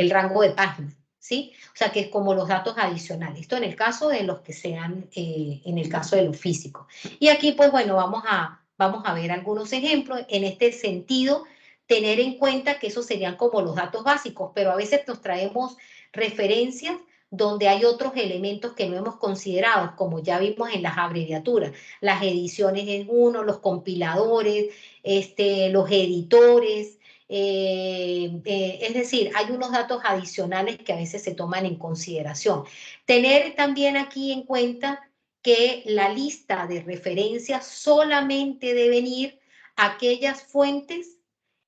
rango de páginas, ¿sí? O sea, que es como los datos adicionales. Esto en el caso de los que sean, en el caso de los físicos. Y aquí, pues bueno, vamos a ver algunos ejemplos. En este sentido, tener en cuenta que esos serían como los datos básicos, pero a veces nos traemos referencias donde hay otros elementos que no hemos considerado, como ya vimos en las abreviaturas. Las ediciones es uno, los compiladores, los editores, es decir, hay unos datos adicionales que a veces se toman en consideración. Tener también aquí en cuenta que la lista de referencias solamente deben ir a aquellas fuentes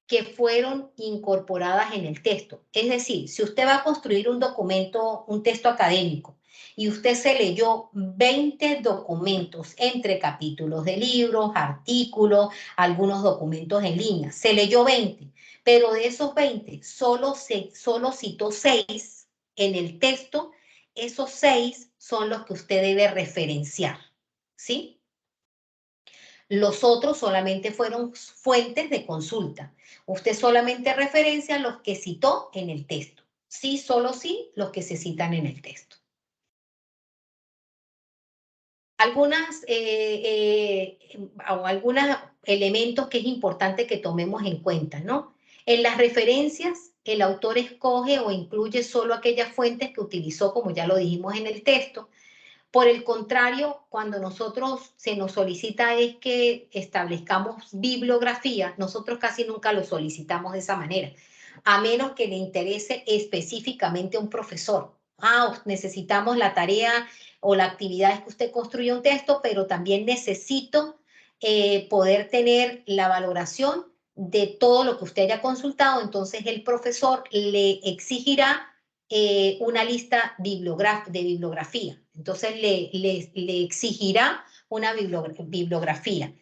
que fueron incorporadas en el texto. Es decir, si usted va a construir un documento, un texto académico, y usted se leyó 20 documentos entre capítulos de libros, artículos, algunos documentos en línea. Se leyó 20, pero de esos 20 solo citó 6 en el texto. Esos 6 son los que usted debe referenciar, ¿sí? Los otros solamente fueron fuentes de consulta. Usted solamente referencia los que citó en el texto. Sí, solo sí, los que se citan en el texto. Algunos elementos que es importante que tomemos en cuenta, ¿no? En las referencias, el autor escoge o incluye solo aquellas fuentes que utilizó, como ya lo dijimos en el texto. Por el contrario, cuando se nos solicita es que establezcamos bibliografía, nosotros casi nunca lo solicitamos de esa manera, a menos que le interese específicamente a un profesor. Necesitamos la tarea o la actividad que usted construya un texto, pero también necesito poder tener la valoración de todo lo que usted haya consultado. Entonces el profesor le exigirá una lista de bibliografía. Entonces le exigirá una bibliografía.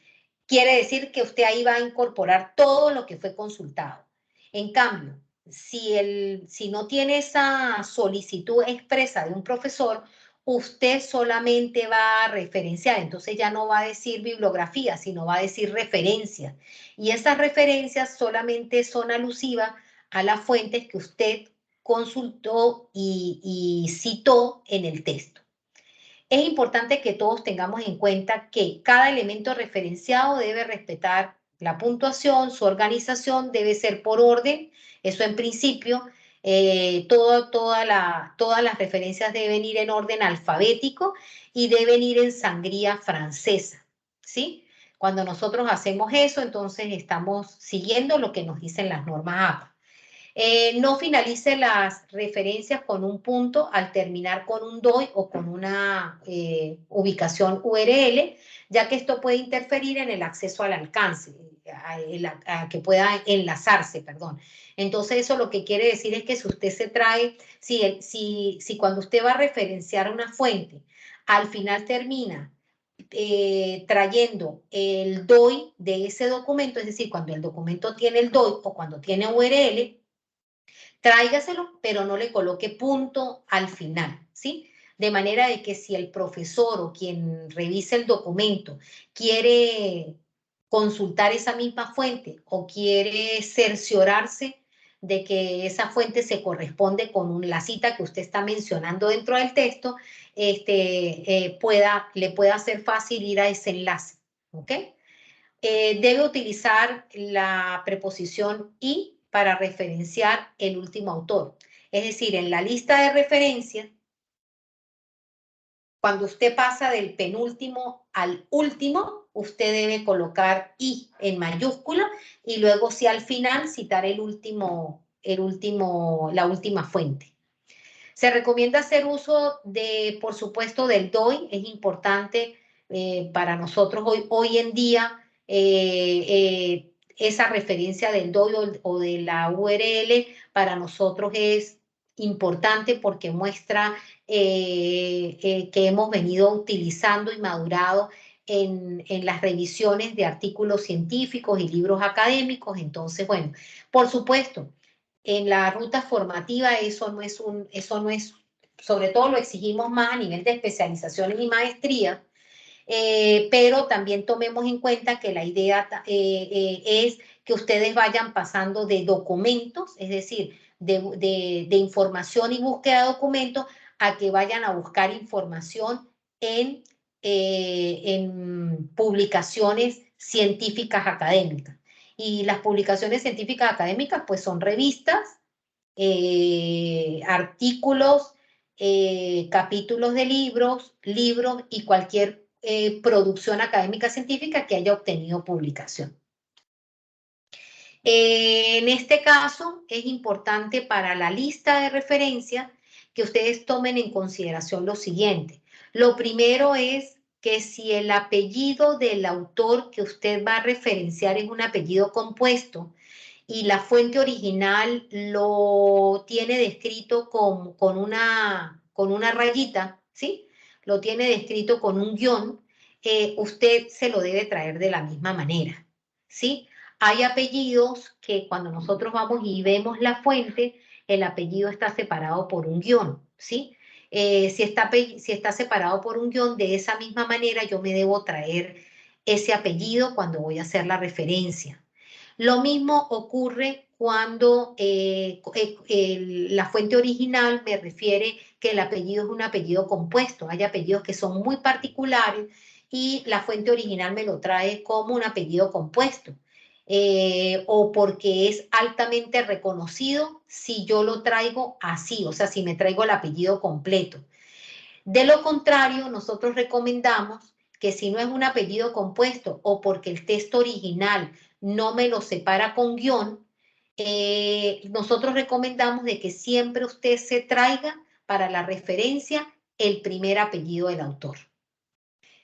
Quiere decir que usted ahí va a incorporar todo lo que fue consultado. En cambio, si no tiene esa solicitud expresa de un profesor, usted solamente va a referenciar. Entonces ya no va a decir bibliografía, sino va a decir referencias. Y esas referencias solamente son alusivas a las fuentes que usted consultó y citó en el texto. Es importante que todos tengamos en cuenta que cada elemento referenciado debe respetar la puntuación, su organización debe ser por orden, eso en principio. Todas las referencias deben ir en orden alfabético y deben ir en sangría francesa, ¿sí? Cuando nosotros hacemos eso, entonces estamos siguiendo lo que nos dicen las normas APA. No finalice las referencias con un punto al terminar con un DOI o con una ubicación URL, ya que esto puede interferir en el acceso al alcance, que pueda enlazarse, perdón. Entonces eso lo que quiere decir es que si usted se trae, si cuando usted va a referenciar una fuente, al final termina trayendo el DOI de ese documento, es decir, cuando el documento tiene el DOI o cuando tiene URL, tráigaselo, pero no le coloque punto al final, ¿sí? De manera de que si el profesor o quien revise el documento quiere consultar esa misma fuente o quiere cerciorarse de que esa fuente se corresponde con la cita que usted está mencionando dentro del texto, le pueda hacer fácil ir a ese enlace, ¿ok? Debe utilizar la preposición y para referenciar el último autor. Es decir, en la lista de referencias, cuando usted pasa del penúltimo al último, usted debe colocar I en mayúscula y luego sí al final citar la última fuente. Se recomienda hacer uso por supuesto, del DOI. Es importante para nosotros hoy en día esa referencia del DOI o de la URL para nosotros es importante porque muestra que hemos venido utilizando y madurado en las revisiones de artículos científicos y libros académicos. Entonces, bueno, por supuesto, en la ruta formativa eso no es, sobre todo lo exigimos más a nivel de especializaciones y maestría, pero también tomemos en cuenta que la idea es que ustedes vayan pasando de documentos, es decir, de información y búsqueda de documentos, a que vayan a buscar información en publicaciones científicas académicas. Y las publicaciones científicas académicas pues son revistas, artículos, capítulos de libros y cualquier producción académica científica que haya obtenido publicación. En este caso es importante para la lista de referencia que ustedes tomen en consideración lo siguiente. Lo primero es que si el apellido del autor que usted va a referenciar es un apellido compuesto y la fuente original lo tiene descrito con con una rayita, ¿sí? Lo tiene descrito con un guión, usted se lo debe traer de la misma manera, ¿sí? Hay apellidos que cuando nosotros vamos y vemos la fuente, el apellido está separado por un guión, ¿sí? Si está separado por un guión, de esa misma manera yo me debo traer ese apellido cuando voy a hacer la referencia. Lo mismo ocurre cuando la fuente original me refiere que el apellido es un apellido compuesto. Hay apellidos que son muy particulares y la fuente original me lo trae como un apellido compuesto. O porque es altamente reconocido si yo lo traigo así, o sea, si me traigo el apellido completo. De lo contrario, nosotros recomendamos que si no es un apellido compuesto o porque el texto original no me lo separa con guión, nosotros recomendamos de que siempre usted se traiga para la referencia el primer apellido del autor.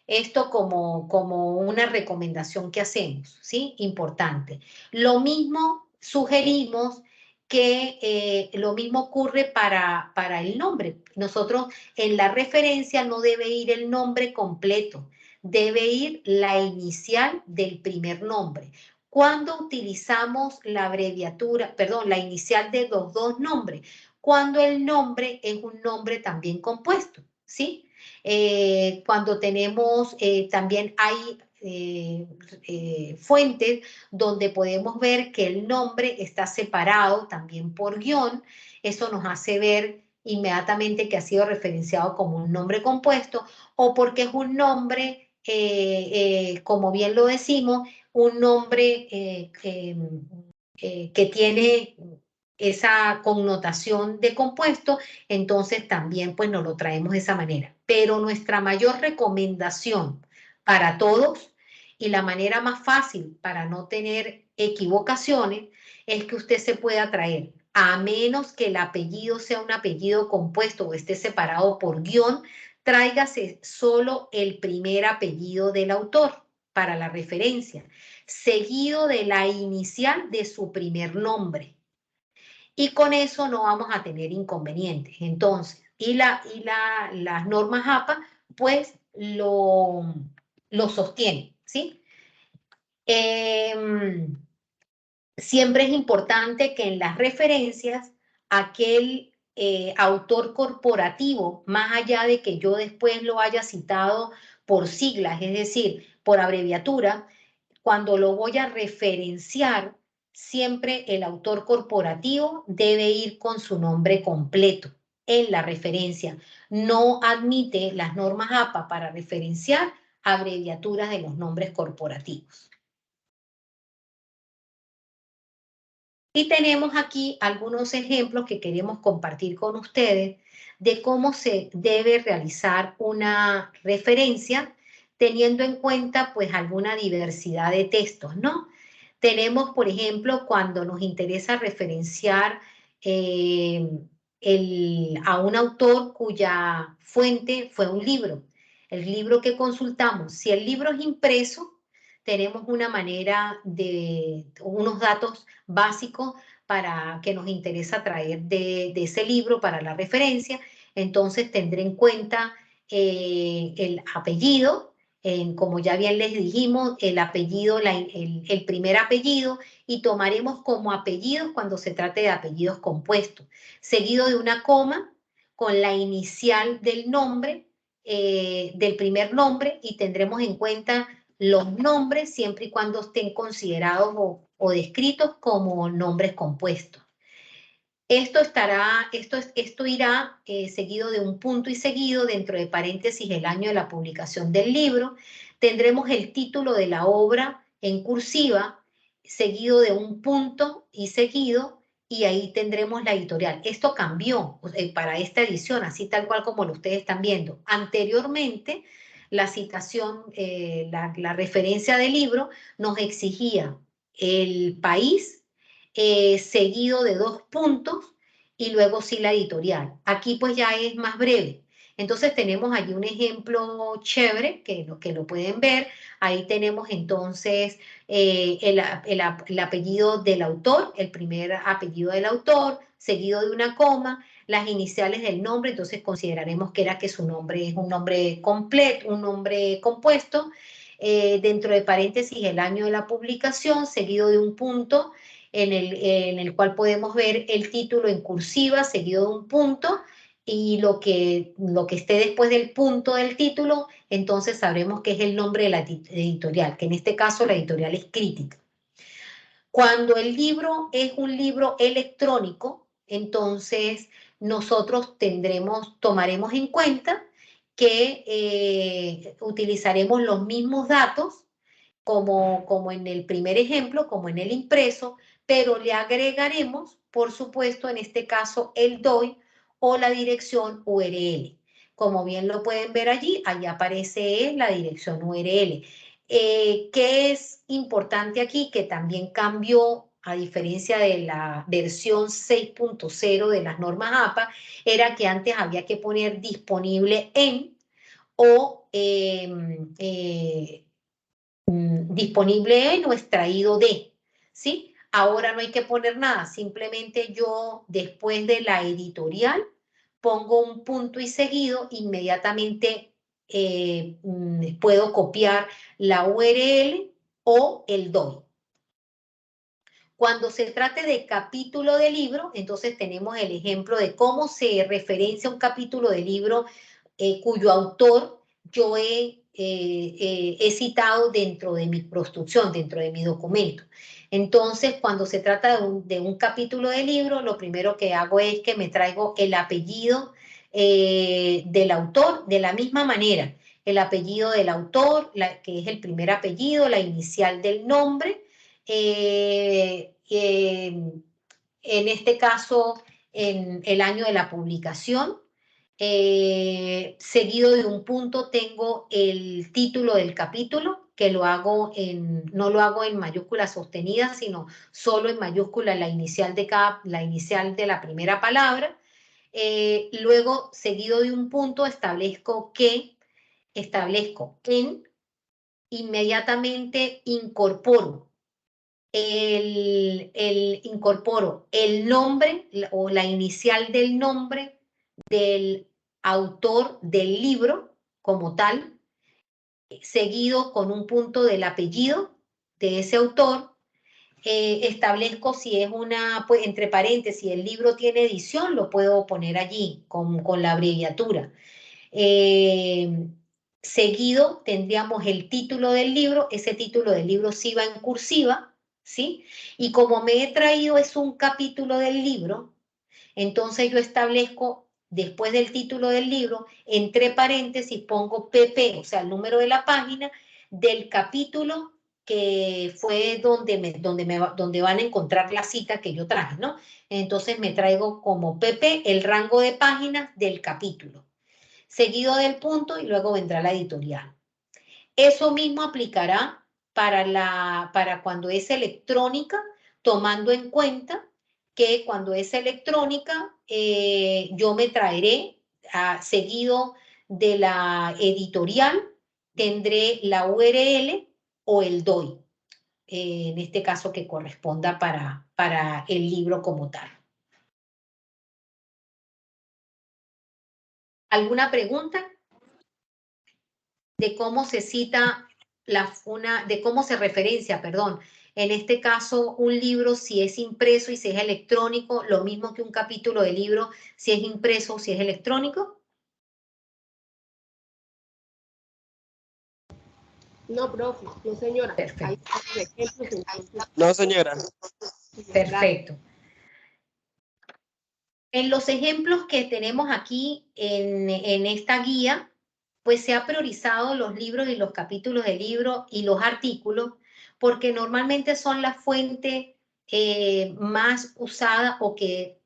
Esto como una recomendación que hacemos, ¿sí? Importante. Lo mismo sugerimos que lo mismo ocurre para el nombre. Nosotros en la referencia no debe ir el nombre completo, debe ir la inicial del primer nombre. Cuando utilizamos la abreviatura, perdón, la inicial de los dos nombres, cuando el nombre es un nombre también compuesto, ¿sí? Cuando tenemos, también hay fuentes donde podemos ver que el nombre está separado también por guión. Eso nos hace ver inmediatamente que ha sido referenciado como un nombre compuesto o porque es un nombre, como bien lo decimos, un nombre que tiene esa connotación de compuesto, entonces también pues nos lo traemos de esa manera. Pero nuestra mayor recomendación para todos y la manera más fácil para no tener equivocaciones es que usted se pueda traer, a menos que el apellido sea un apellido compuesto o esté separado por guión, tráigase solo el primer apellido del autor para la referencia, seguido de la inicial de su primer nombre. Y con eso no vamos a tener inconvenientes. Entonces, las normas APA, pues lo sostienen, ¿sí? Siempre es importante que en las referencias aquel autor corporativo, más allá de que yo después lo haya citado por siglas, es decir, por abreviatura, cuando lo voy a referenciar, siempre el autor corporativo debe ir con su nombre completo en la referencia. No admite las normas APA para referenciar abreviaturas de los nombres corporativos. Y tenemos aquí algunos ejemplos que queremos compartir con ustedes de cómo se debe realizar una referencia teniendo en cuenta pues alguna diversidad de textos, ¿no? Tenemos, por ejemplo, cuando nos interesa referenciar a un autor cuya fuente fue un libro. El libro que consultamos, si el libro es impreso, tenemos una manera de unos datos básicos para que nos interesa traer de ese libro para la referencia. Entonces tendré en cuenta el apellido, como ya bien les dijimos, el apellido, el primer apellido, y tomaremos como apellidos cuando se trate de apellidos compuestos, seguido de una coma con la inicial del nombre, del primer nombre, y tendremos en cuenta los nombres siempre y cuando estén considerados o descritos como nombres compuestos. Esto irá seguido de un punto y seguido, dentro de paréntesis, el año de la publicación del libro. Tendremos el título de la obra en cursiva, seguido de un punto y seguido, y ahí tendremos la editorial. Esto cambió para esta edición, así tal cual como lo ustedes están viendo. Anteriormente, la citación, la referencia del libro nos exigía el país, seguido de 2 puntos y luego sí la editorial. Aquí pues ya es más breve. Entonces tenemos allí un ejemplo chévere que lo pueden ver. Ahí tenemos entonces el apellido del autor, el primer apellido del autor, seguido de una coma, las iniciales del nombre, entonces consideraremos que su nombre es un nombre completo, un nombre compuesto, dentro de paréntesis el año de la publicación, seguido de un punto en el cual podemos ver el título en cursiva, seguido de un punto, y lo que esté después del punto del título, entonces sabremos que es el nombre de la editorial, que en este caso la editorial es Crítica. Cuando el libro es un libro electrónico, entonces nosotros tomaremos en cuenta que utilizaremos los mismos datos como en el primer ejemplo, como en el impreso, pero le agregaremos, por supuesto, en este caso, el DOI o la dirección URL. Como bien lo pueden ver allí, allí aparece la dirección URL. ¿Qué es importante aquí? Que también cambió, a diferencia de la versión 6.0 de las normas APA, era que antes había que poner disponible en o disponible en o extraído de, ¿sí? Ahora no hay que poner nada, simplemente yo después de la editorial pongo un punto y seguido, inmediatamente puedo copiar la URL o el DOI. Cuando se trate de capítulo de libro, entonces tenemos el ejemplo de cómo se referencia un capítulo de libro cuyo autor yo he citado dentro de mi construcción, dentro de mi documento. Entonces, cuando se trata de un capítulo de libro, lo primero que hago es que me traigo el apellido del autor de la misma manera. El apellido del autor, que es el primer apellido, la inicial del nombre, en este caso, en el año de la publicación, seguido de un punto tengo el título del capítulo, que no lo hago en mayúscula sostenida, sino solo en mayúscula la inicial de la primera palabra. Luego, seguido de un punto, establezco inmediatamente incorporo el nombre o la inicial del nombre del autor del libro como tal, seguido con un punto del apellido de ese autor. Establezco si es pues, entre paréntesis, el libro tiene edición, lo puedo poner allí con la abreviatura. Seguido tendríamos el título del libro, ese título del libro sí va en cursiva, ¿sí? Y como me he traído es un capítulo del libro, entonces yo establezco después del título del libro, entre paréntesis pongo PP, o sea, el número de la página del capítulo que fue donde van a encontrar la cita que yo traje, ¿no? Entonces me traigo como PP el rango de páginas del capítulo, seguido del punto y luego vendrá la editorial. Eso mismo aplicará para cuando es electrónica, tomando en cuenta que cuando es electrónica yo me traeré seguido de la editorial, tendré la URL o el DOI, en este caso que corresponda para el libro como tal. ¿Alguna pregunta? De cómo se cita, de cómo se referencia, perdón, en este caso un libro si es impreso y si es electrónico, lo mismo que un capítulo de libro si es impreso o si es electrónico. No, profe, no señora. Perfecto. No, señora. Perfecto. En los ejemplos que tenemos aquí en esta guía, pues se ha priorizado los libros y los capítulos de libro y los artículos, porque normalmente son la fuente más usada o que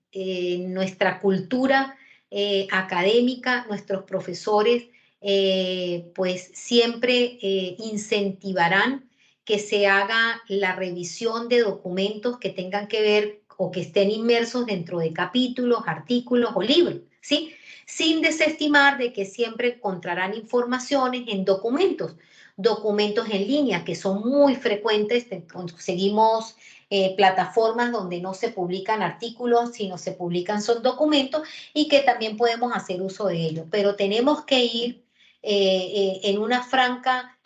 nuestra cultura académica, nuestros profesores, pues siempre incentivarán que se haga la revisión de documentos que tengan que ver o que estén inmersos dentro de capítulos, artículos o libros, ¿sí? Sin desestimar de que siempre encontrarán informaciones en documentos en línea, que son muy frecuentes, conseguimos plataformas donde no se publican artículos, sino se publican son documentos y que también podemos hacer uso de ellos. Pero tenemos que ir en una franca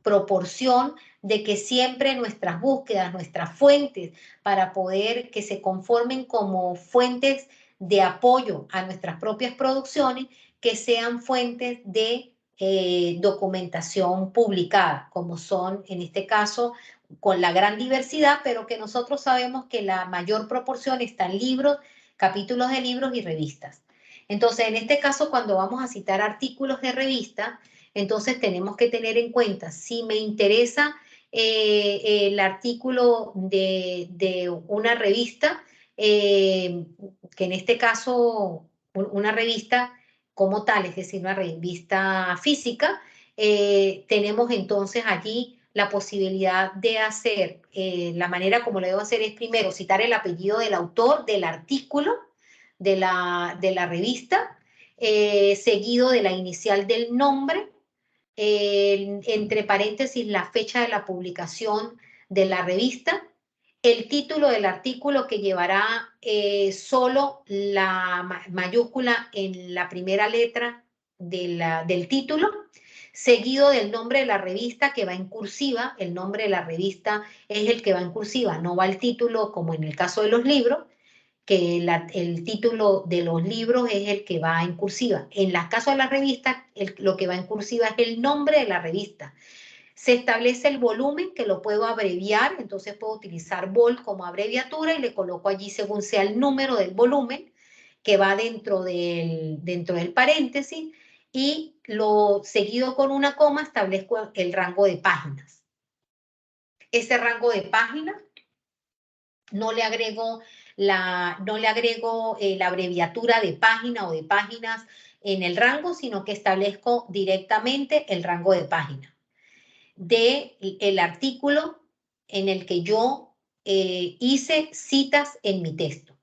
proporción de que siempre nuestras búsquedas, nuestras fuentes, para poder que se conformen como fuentes de apoyo a nuestras propias producciones, que sean fuentes de documentación publicada, como son en este caso con la gran diversidad, pero que nosotros sabemos que la mayor proporción está en libros, capítulos de libros y revistas. Entonces, en este caso, cuando vamos a citar artículos de revista, entonces tenemos que tener en cuenta si me interesa el artículo de una revista, que en este caso una revista como tal, es decir, una revista física, tenemos entonces allí la posibilidad de hacer, la manera como lo debo hacer es primero citar el apellido del autor del artículo de la revista, seguido de la inicial del nombre, entre paréntesis la fecha de la publicación de la revista, el título del artículo que llevará solo la mayúscula en la primera letra del título, seguido del nombre de la revista que va en cursiva. El nombre de la revista es el que va en cursiva, no va el título como en el caso de los libros, que el título de los libros es el que va en cursiva. En el caso de la revista, lo que va en cursiva es el nombre de la revista. Se establece el volumen, que lo puedo abreviar, entonces puedo utilizar vol como abreviatura y le coloco allí según sea el número del volumen que va dentro del paréntesis, y lo seguido con una coma establezco el rango de páginas. Ese rango de páginas no le agrego la abreviatura de página o de páginas en el rango, sino que establezco directamente el rango de página del artículo en el que yo hice citas en mi texto.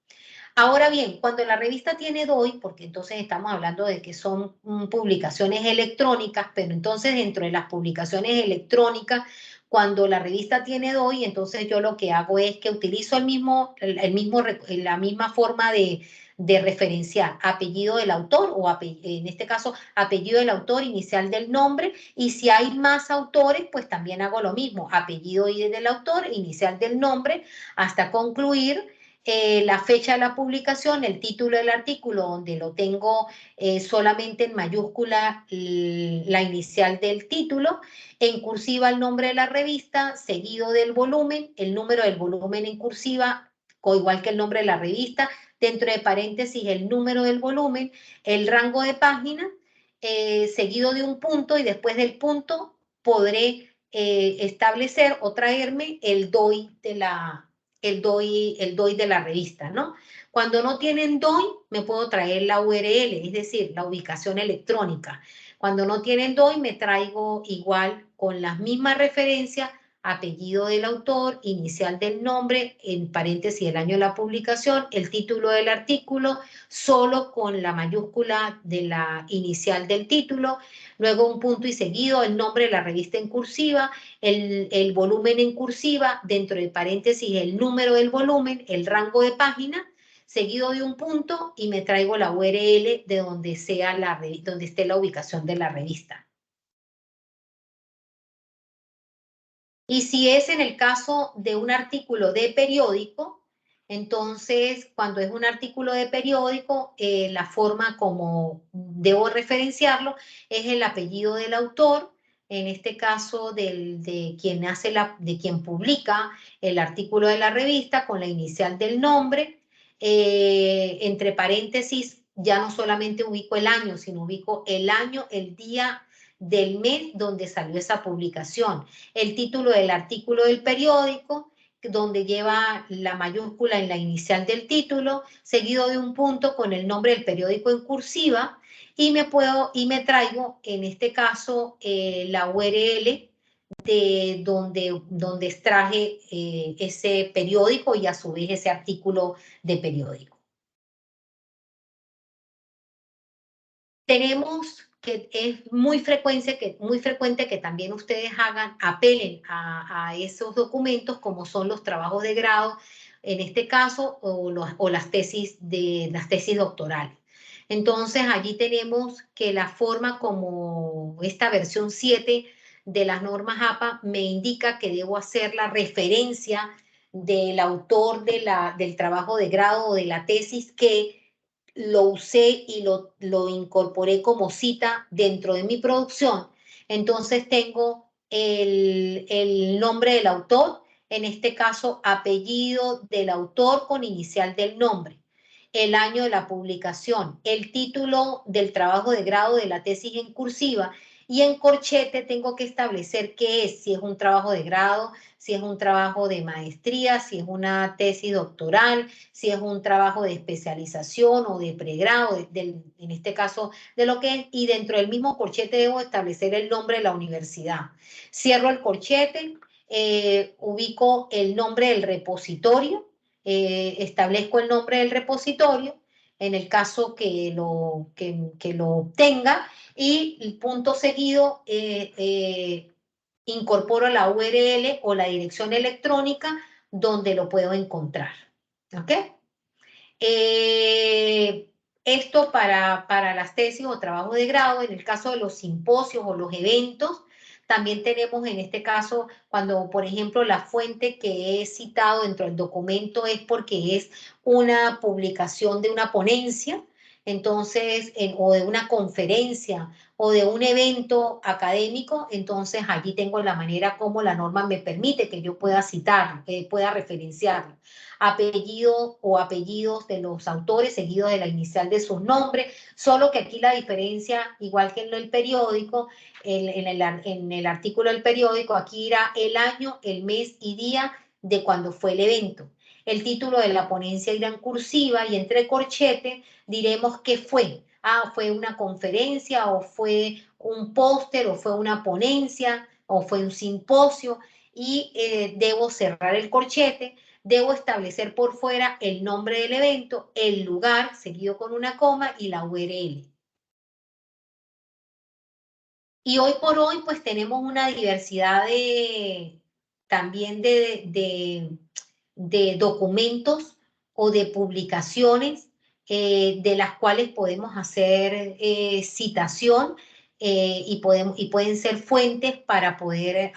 Ahora bien, cuando la revista tiene DOI, porque entonces estamos hablando de que son publicaciones electrónicas, pero entonces dentro de las publicaciones electrónicas, cuando la revista tiene DOI, entonces yo lo que hago es que utilizo la misma forma de referenciar apellido del autor, o en este caso apellido del autor, inicial del nombre, y si hay más autores, pues también hago lo mismo, apellido del autor, inicial del nombre, hasta concluir la fecha de la publicación, el título del artículo, donde lo tengo solamente en mayúscula la inicial del título, en cursiva el nombre de la revista, seguido del volumen, el número del volumen en cursiva, igual que el nombre de la revista, dentro de paréntesis el número del volumen, el rango de página, seguido de un punto, y después del punto podré establecer o traerme el DOI de la revista, ¿no? Cuando no tienen DOI, me puedo traer la URL, es decir, la ubicación electrónica. Cuando no tienen DOI, me traigo igual con las mismas referencias, apellido del autor, inicial del nombre, en paréntesis el año de la publicación, el título del artículo, solo con la mayúscula de la inicial del título, luego un punto y seguido, el nombre de la revista en cursiva, el volumen en cursiva, dentro de paréntesis el número del volumen, el rango de página, seguido de un punto, y me traigo la URL de donde esté la ubicación de la revista. Y si es en el caso de un artículo de periódico, entonces cuando es un artículo de periódico, la forma como debo referenciarlo es el apellido del autor, en este caso de quien publica el artículo de la revista, con la inicial del nombre, entre paréntesis ya no solamente ubico el año, sino ubico el año, el día del mes donde salió esa publicación, el título del artículo del periódico, donde lleva la mayúscula en la inicial del título, seguido de un punto con el nombre del periódico en cursiva, y me traigo en este caso la URL de donde extraje ese periódico, y a su vez ese artículo de periódico. Tenemos que es muy frecuente que también ustedes apelen a esos documentos, como son los trabajos de grado, en este caso, o las tesis doctorales. Entonces, allí tenemos que la forma como esta versión 7 de las normas APA me indica que debo hacer la referencia del autor del trabajo de grado o de la tesis que lo usé y lo incorporé como cita dentro de mi producción. Entonces tengo el nombre del autor, en este caso apellido del autor con inicial del nombre, el año de la publicación, el título del trabajo de grado de la tesis en cursiva, y en corchete tengo que establecer qué es, si es un trabajo de grado, si es un trabajo de maestría, si es una tesis doctoral, si es un trabajo de especialización o de pregrado, en este caso de lo que es, y dentro del mismo corchete debo establecer el nombre de la universidad. Cierro el corchete, ubico el nombre del repositorio, establezco el nombre del repositorio, en el caso que lo obtenga, y el punto seguido incorporo la URL o la dirección electrónica donde lo puedo encontrar. ¿Ok? Esto para las tesis o trabajos de grado. En el caso de los simposios o los eventos, también tenemos en este caso, cuando, por ejemplo, la fuente que he citado dentro del documento es porque es una publicación de una ponencia, entonces, o de una conferencia o de un evento académico, entonces allí tengo la manera como la norma me permite que yo pueda citar, pueda referenciarlo. Apellido o apellidos de los autores seguidos de la inicial de sus nombres, solo que aquí la diferencia, igual que en el periódico, en el artículo del periódico, aquí irá el año, el mes y día de cuando fue el evento. El título de la ponencia irá en cursiva y entre corchete diremos qué fue. Fue una conferencia, o fue un póster, o fue una ponencia, o fue un simposio, y debo cerrar el corchete. Debo establecer por fuera el nombre del evento, el lugar, seguido con una coma, y la URL. Y hoy por hoy, pues tenemos una diversidad también de documentos o de publicaciones de las cuales podemos hacer citación y pueden ser fuentes para poder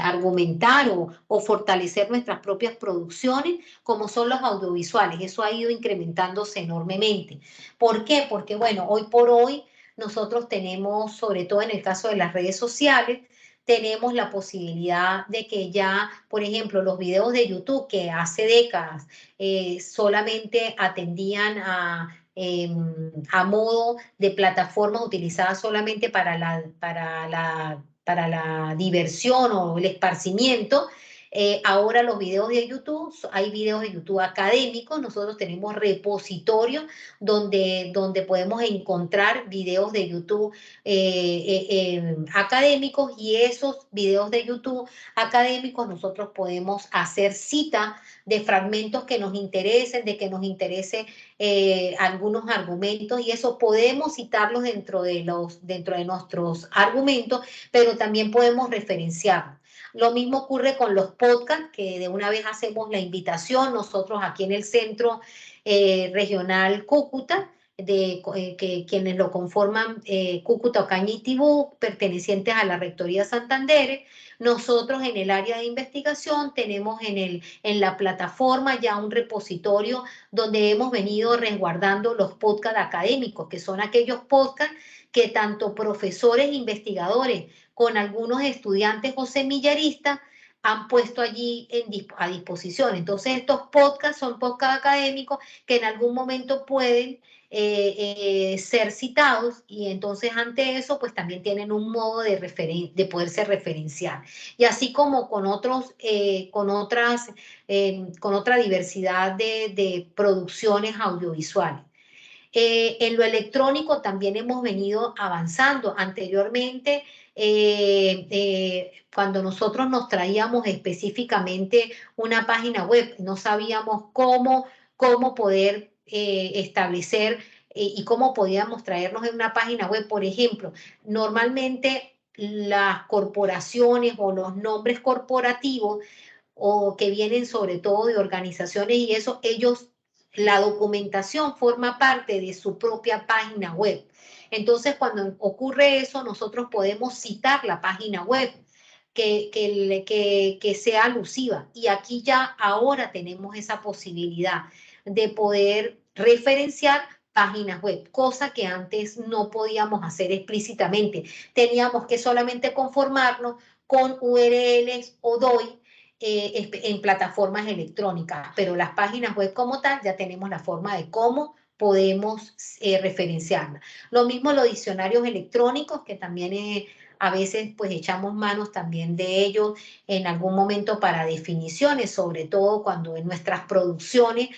argumentar o fortalecer nuestras propias producciones, como son los audiovisuales. Eso ha ido incrementándose enormemente. ¿Por qué? Porque, bueno, hoy por hoy nosotros tenemos, sobre todo en el caso de las redes sociales, tenemos la posibilidad de que ya, por ejemplo, los videos de YouTube que hace décadas solamente atendían a modo de plataformas utilizadas solamente para la diversión o el esparcimiento. Ahora los videos de YouTube, hay videos de YouTube académicos, nosotros tenemos repositorios donde podemos encontrar videos de YouTube académicos, y esos videos de YouTube académicos nosotros podemos hacer cita de fragmentos que nos interesen, de que nos interese algunos argumentos, y eso podemos citarlos dentro de nuestros argumentos, pero también podemos referenciarlos. Lo mismo ocurre con los podcasts, que de una vez hacemos la invitación nosotros aquí en el Centro Regional Cúcuta, que quienes lo conforman, Cúcuta, Ocaña y Tibú, pertenecientes a la Rectoría Santander. Nosotros en el área de investigación tenemos en la plataforma ya un repositorio donde hemos venido resguardando los podcasts académicos, que son aquellos podcasts que tanto profesores e investigadores con algunos estudiantes o semillaristas han puesto allí a disposición. Entonces estos podcasts son podcasts académicos que en algún momento pueden ser citados, y entonces ante eso pues también tienen un modo de poderse referenciar, y así como con otra diversidad de producciones audiovisuales. En lo electrónico también hemos venido avanzando. Anteriormente, cuando nosotros nos traíamos específicamente una página web, no sabíamos cómo poder establecer y cómo podíamos traernos en una página web. Por ejemplo, normalmente las corporaciones o los nombres corporativos o que vienen sobre todo de organizaciones y eso, ellos, la documentación forma parte de su propia página web. Entonces, cuando ocurre eso, nosotros podemos citar la página web que sea alusiva. Y aquí ya ahora tenemos esa posibilidad de poder referenciar páginas web, cosa que antes no podíamos hacer explícitamente. Teníamos que solamente conformarnos con URLs o DOI en plataformas electrónicas, pero las páginas web como tal ya tenemos la forma de cómo podemos referenciarlas. Lo mismo los diccionarios electrónicos, que también a veces pues echamos manos también de ellos en algún momento para definiciones, sobre todo cuando en nuestras producciones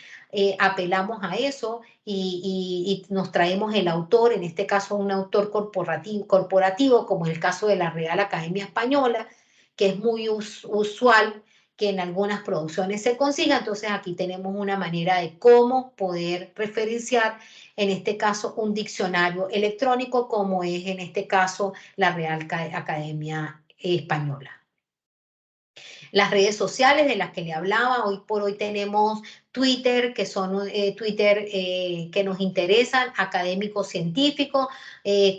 apelamos a eso y nos traemos el autor, en este caso un autor corporativo, como el caso de la Real Academia Española, que es muy usual que en algunas producciones se consiga. Entonces aquí tenemos una manera de cómo poder referenciar, en este caso, un diccionario electrónico, como es en este caso la Real Academia Española. Las redes sociales de las que le hablaba, hoy por hoy tenemos Twitter, que son Twitter que nos interesan, académicos científicos,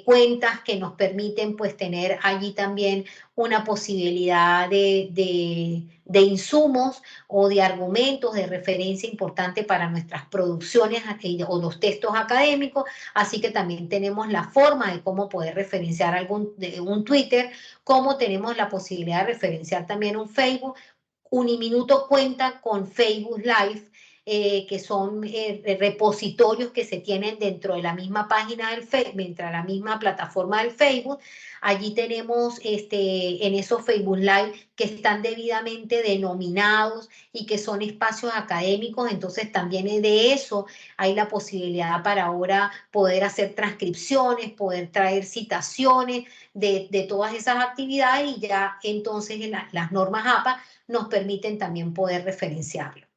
cuentas que nos permiten pues tener allí también una posibilidad de insumos o de argumentos de referencia importante para nuestras producciones o los textos académicos, así que también tenemos la forma de cómo poder referenciar un Twitter, como tenemos la posibilidad de referenciar también un Facebook. Uniminuto cuenta con Facebook Live, que son repositorios que se tienen dentro de la misma página del Facebook, dentro de la misma plataforma del Facebook. Allí tenemos en esos Facebook Live que están debidamente denominados y que son espacios académicos, entonces también de eso hay la posibilidad para ahora poder hacer transcripciones, poder traer citaciones de todas esas actividades y ya entonces en las normas APA nos permiten también poder referenciarlo.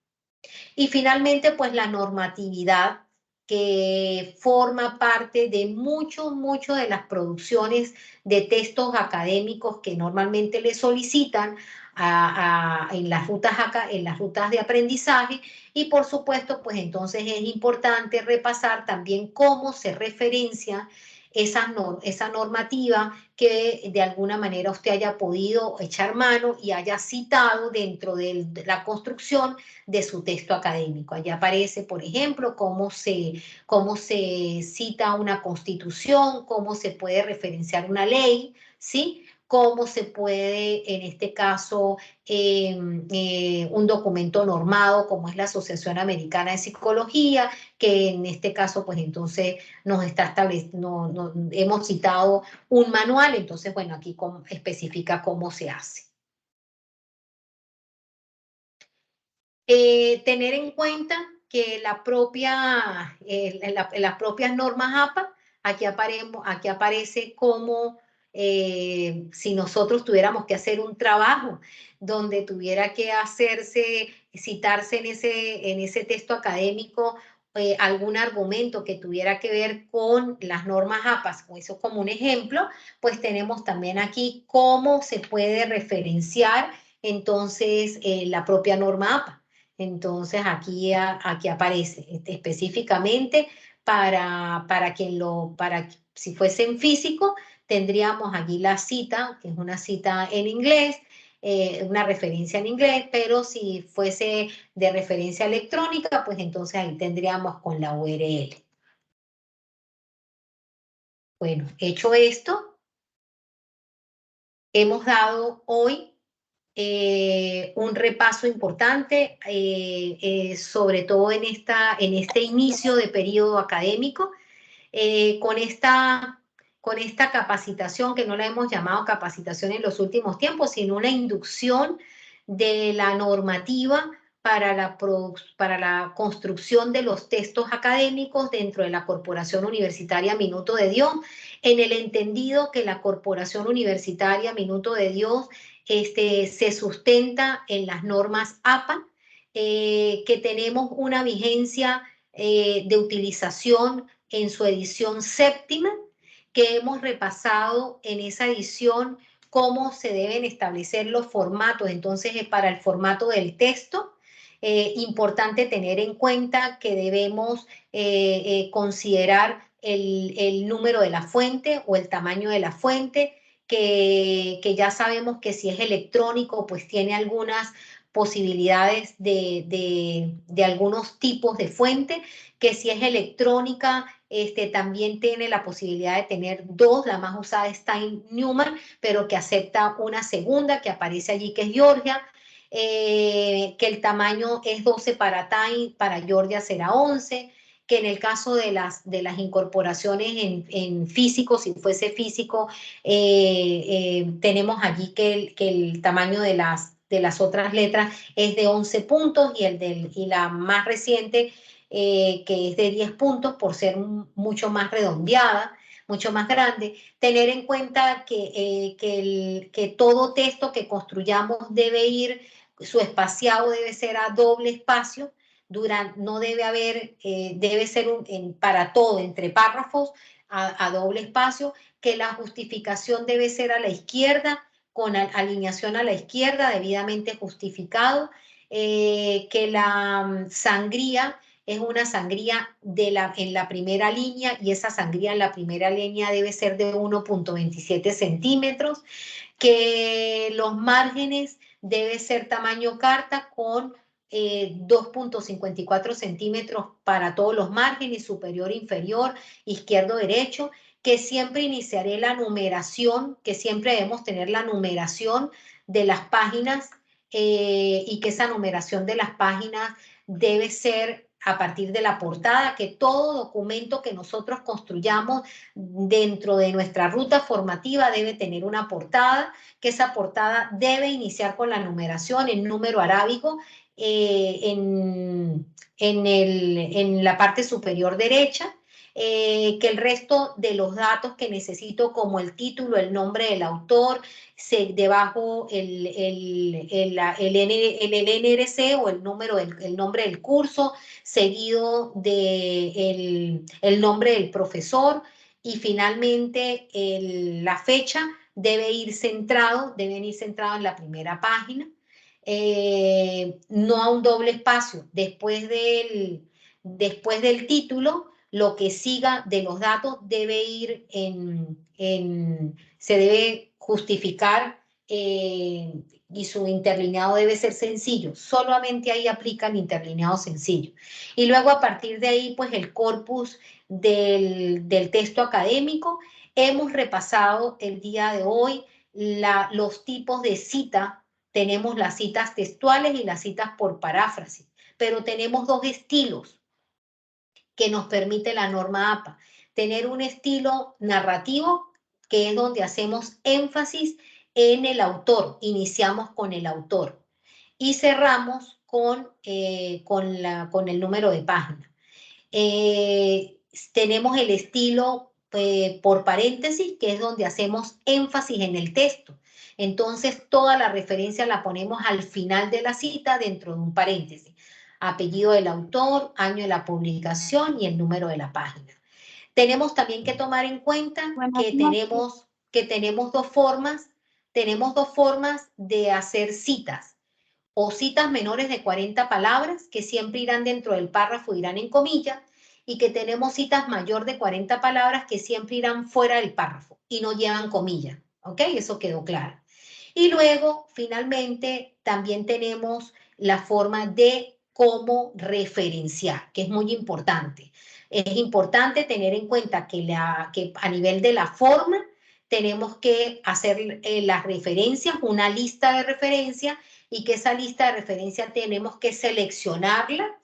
Y finalmente, pues la normatividad que forma parte de mucho de las producciones de textos académicos que normalmente le solicitan en las rutas de aprendizaje y por supuesto, pues entonces es importante repasar también cómo se referencia esa normativa que de alguna manera usted haya podido echar mano y haya citado dentro de la construcción de su texto académico. Allí aparece, por ejemplo, cómo se cita una constitución, cómo se puede referenciar una ley, ¿sí? Cómo se puede, en este caso, un documento normado, como es la Asociación Americana de Psicología, que en este caso, pues entonces nos está estableciendo, hemos citado un manual, entonces, bueno, aquí especifica cómo se hace. Tener en cuenta que las propias normas APA, aquí aparece como si nosotros tuviéramos que hacer un trabajo donde tuviera que citarse en ese texto académico algún argumento que tuviera que ver con las normas APA, eso como un ejemplo, pues tenemos también aquí cómo se puede referenciar entonces la propia norma APA. Entonces aquí aparece específicamente para si fuese en físico, tendríamos aquí la cita, que es una cita en inglés, una referencia en inglés, pero si fuese de referencia electrónica, pues entonces ahí tendríamos con la URL. Bueno, hecho esto, hemos dado hoy un repaso importante, sobre todo en este inicio de periodo académico, con esta capacitación, que no la hemos llamado capacitación en los últimos tiempos, sino una inducción de la normativa para la construcción de los textos académicos dentro de la Corporación Universitaria Minuto de Dios, en el entendido que la Corporación Universitaria Minuto de Dios se sustenta en las normas APA, que tenemos una vigencia de utilización en su edición séptima, que hemos repasado en esa edición cómo se deben establecer los formatos. Entonces, para el formato del texto, importante tener en cuenta que debemos considerar el número de la fuente o el tamaño de la fuente, que ya sabemos que si es electrónico, pues tiene algunas posibilidades de algunos tipos de fuente, que si es electrónica, también tiene la posibilidad de tener dos. La más usada es Time Newman, pero que acepta una segunda que aparece allí, que es Georgia, que el tamaño es 12 para Time, para Georgia será 11, que en el caso de las incorporaciones en físico, si fuese físico, tenemos allí que el tamaño de las otras letras es de 11 puntos y la más reciente, que es de 10 puntos por ser mucho más redondeada, mucho más grande. Tener en cuenta que todo texto que construyamos debe ir, su espaciado debe ser a doble espacio, no debe haber, debe ser para todo, entre párrafos, a doble espacio, que la justificación debe ser a la izquierda, con alineación a la izquierda, debidamente justificado, que la sangría es una sangría en la primera línea, y esa sangría en la primera línea debe ser de 1.27 centímetros, que los márgenes debe ser tamaño carta con 2.54 centímetros para todos los márgenes, superior, inferior, izquierdo, derecho, que siempre iniciaré la numeración, que siempre debemos tener la numeración de las páginas, y que esa numeración de las páginas debe ser a partir de la portada, que todo documento que nosotros construyamos dentro de nuestra ruta formativa debe tener una portada, que esa portada debe iniciar con la numeración en número arábigo, en la parte superior derecha, que el resto de los datos que necesito, como el título, el nombre del autor, debajo el NRC o el nombre del curso, seguido de el nombre del profesor, y finalmente la fecha deben ir centrado en la primera página. No a un doble espacio. Después del título, lo que siga de los datos debe ir se debe justificar, y su interlineado debe ser sencillo. Solamente ahí aplica el interlineado sencillo. Y luego, a partir de ahí, pues el corpus del texto académico. Hemos repasado el día de hoy los tipos de cita. Tenemos las citas textuales y las citas por paráfrasis, pero tenemos dos estilos que nos permite la norma APA. Tener un estilo narrativo, que es donde hacemos énfasis en el autor, iniciamos con el autor y cerramos con el número de página. Tenemos el estilo por paréntesis, que es donde hacemos énfasis en el texto. Entonces, toda la referencia la ponemos al final de la cita dentro de un paréntesis. Apellido del autor, año de la publicación y el número de la página. Tenemos también que tomar en cuenta que tenemos dos formas de hacer citas. O citas menores de 40 palabras, que siempre irán dentro del párrafo, irán en comillas, y que tenemos citas mayor de 40 palabras que siempre irán fuera del párrafo y no llevan comillas. ¿Ok? Eso quedó claro. Y luego, finalmente, también tenemos la forma de cómo referenciar, que es muy importante. Es importante tener en cuenta que a nivel de la forma tenemos que hacer las referencias, una lista de referencias, y que esa lista de referencia tenemos que seleccionarla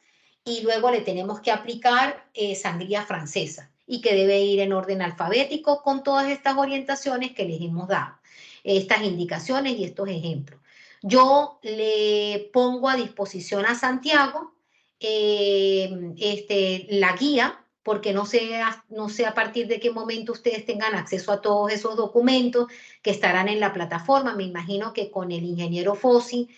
y luego le tenemos que aplicar sangría francesa, y que debe ir en orden alfabético con todas estas orientaciones que les hemos dado, estas indicaciones y estos ejemplos. Yo le pongo a disposición a Santiago la guía, porque no sé a partir de qué momento ustedes tengan acceso a todos esos documentos que estarán en la plataforma. Me imagino que con el ingeniero Fossi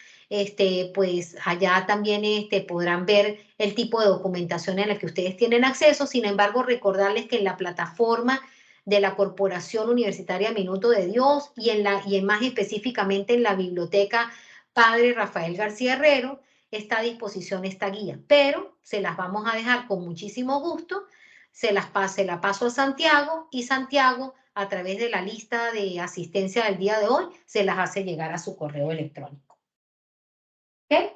pues allá también podrán ver el tipo de documentación en la que ustedes tienen acceso. Sin embargo, recordarles que en la plataforma de la Corporación Universitaria Minuto de Dios y más específicamente en la biblioteca Padre Rafael García Herrero, está a disposición esta guía, pero se las vamos a dejar con muchísimo gusto. Se la paso a Santiago y Santiago, a través de la lista de asistencia del día de hoy, se las hace llegar a su correo electrónico. ¿Ok?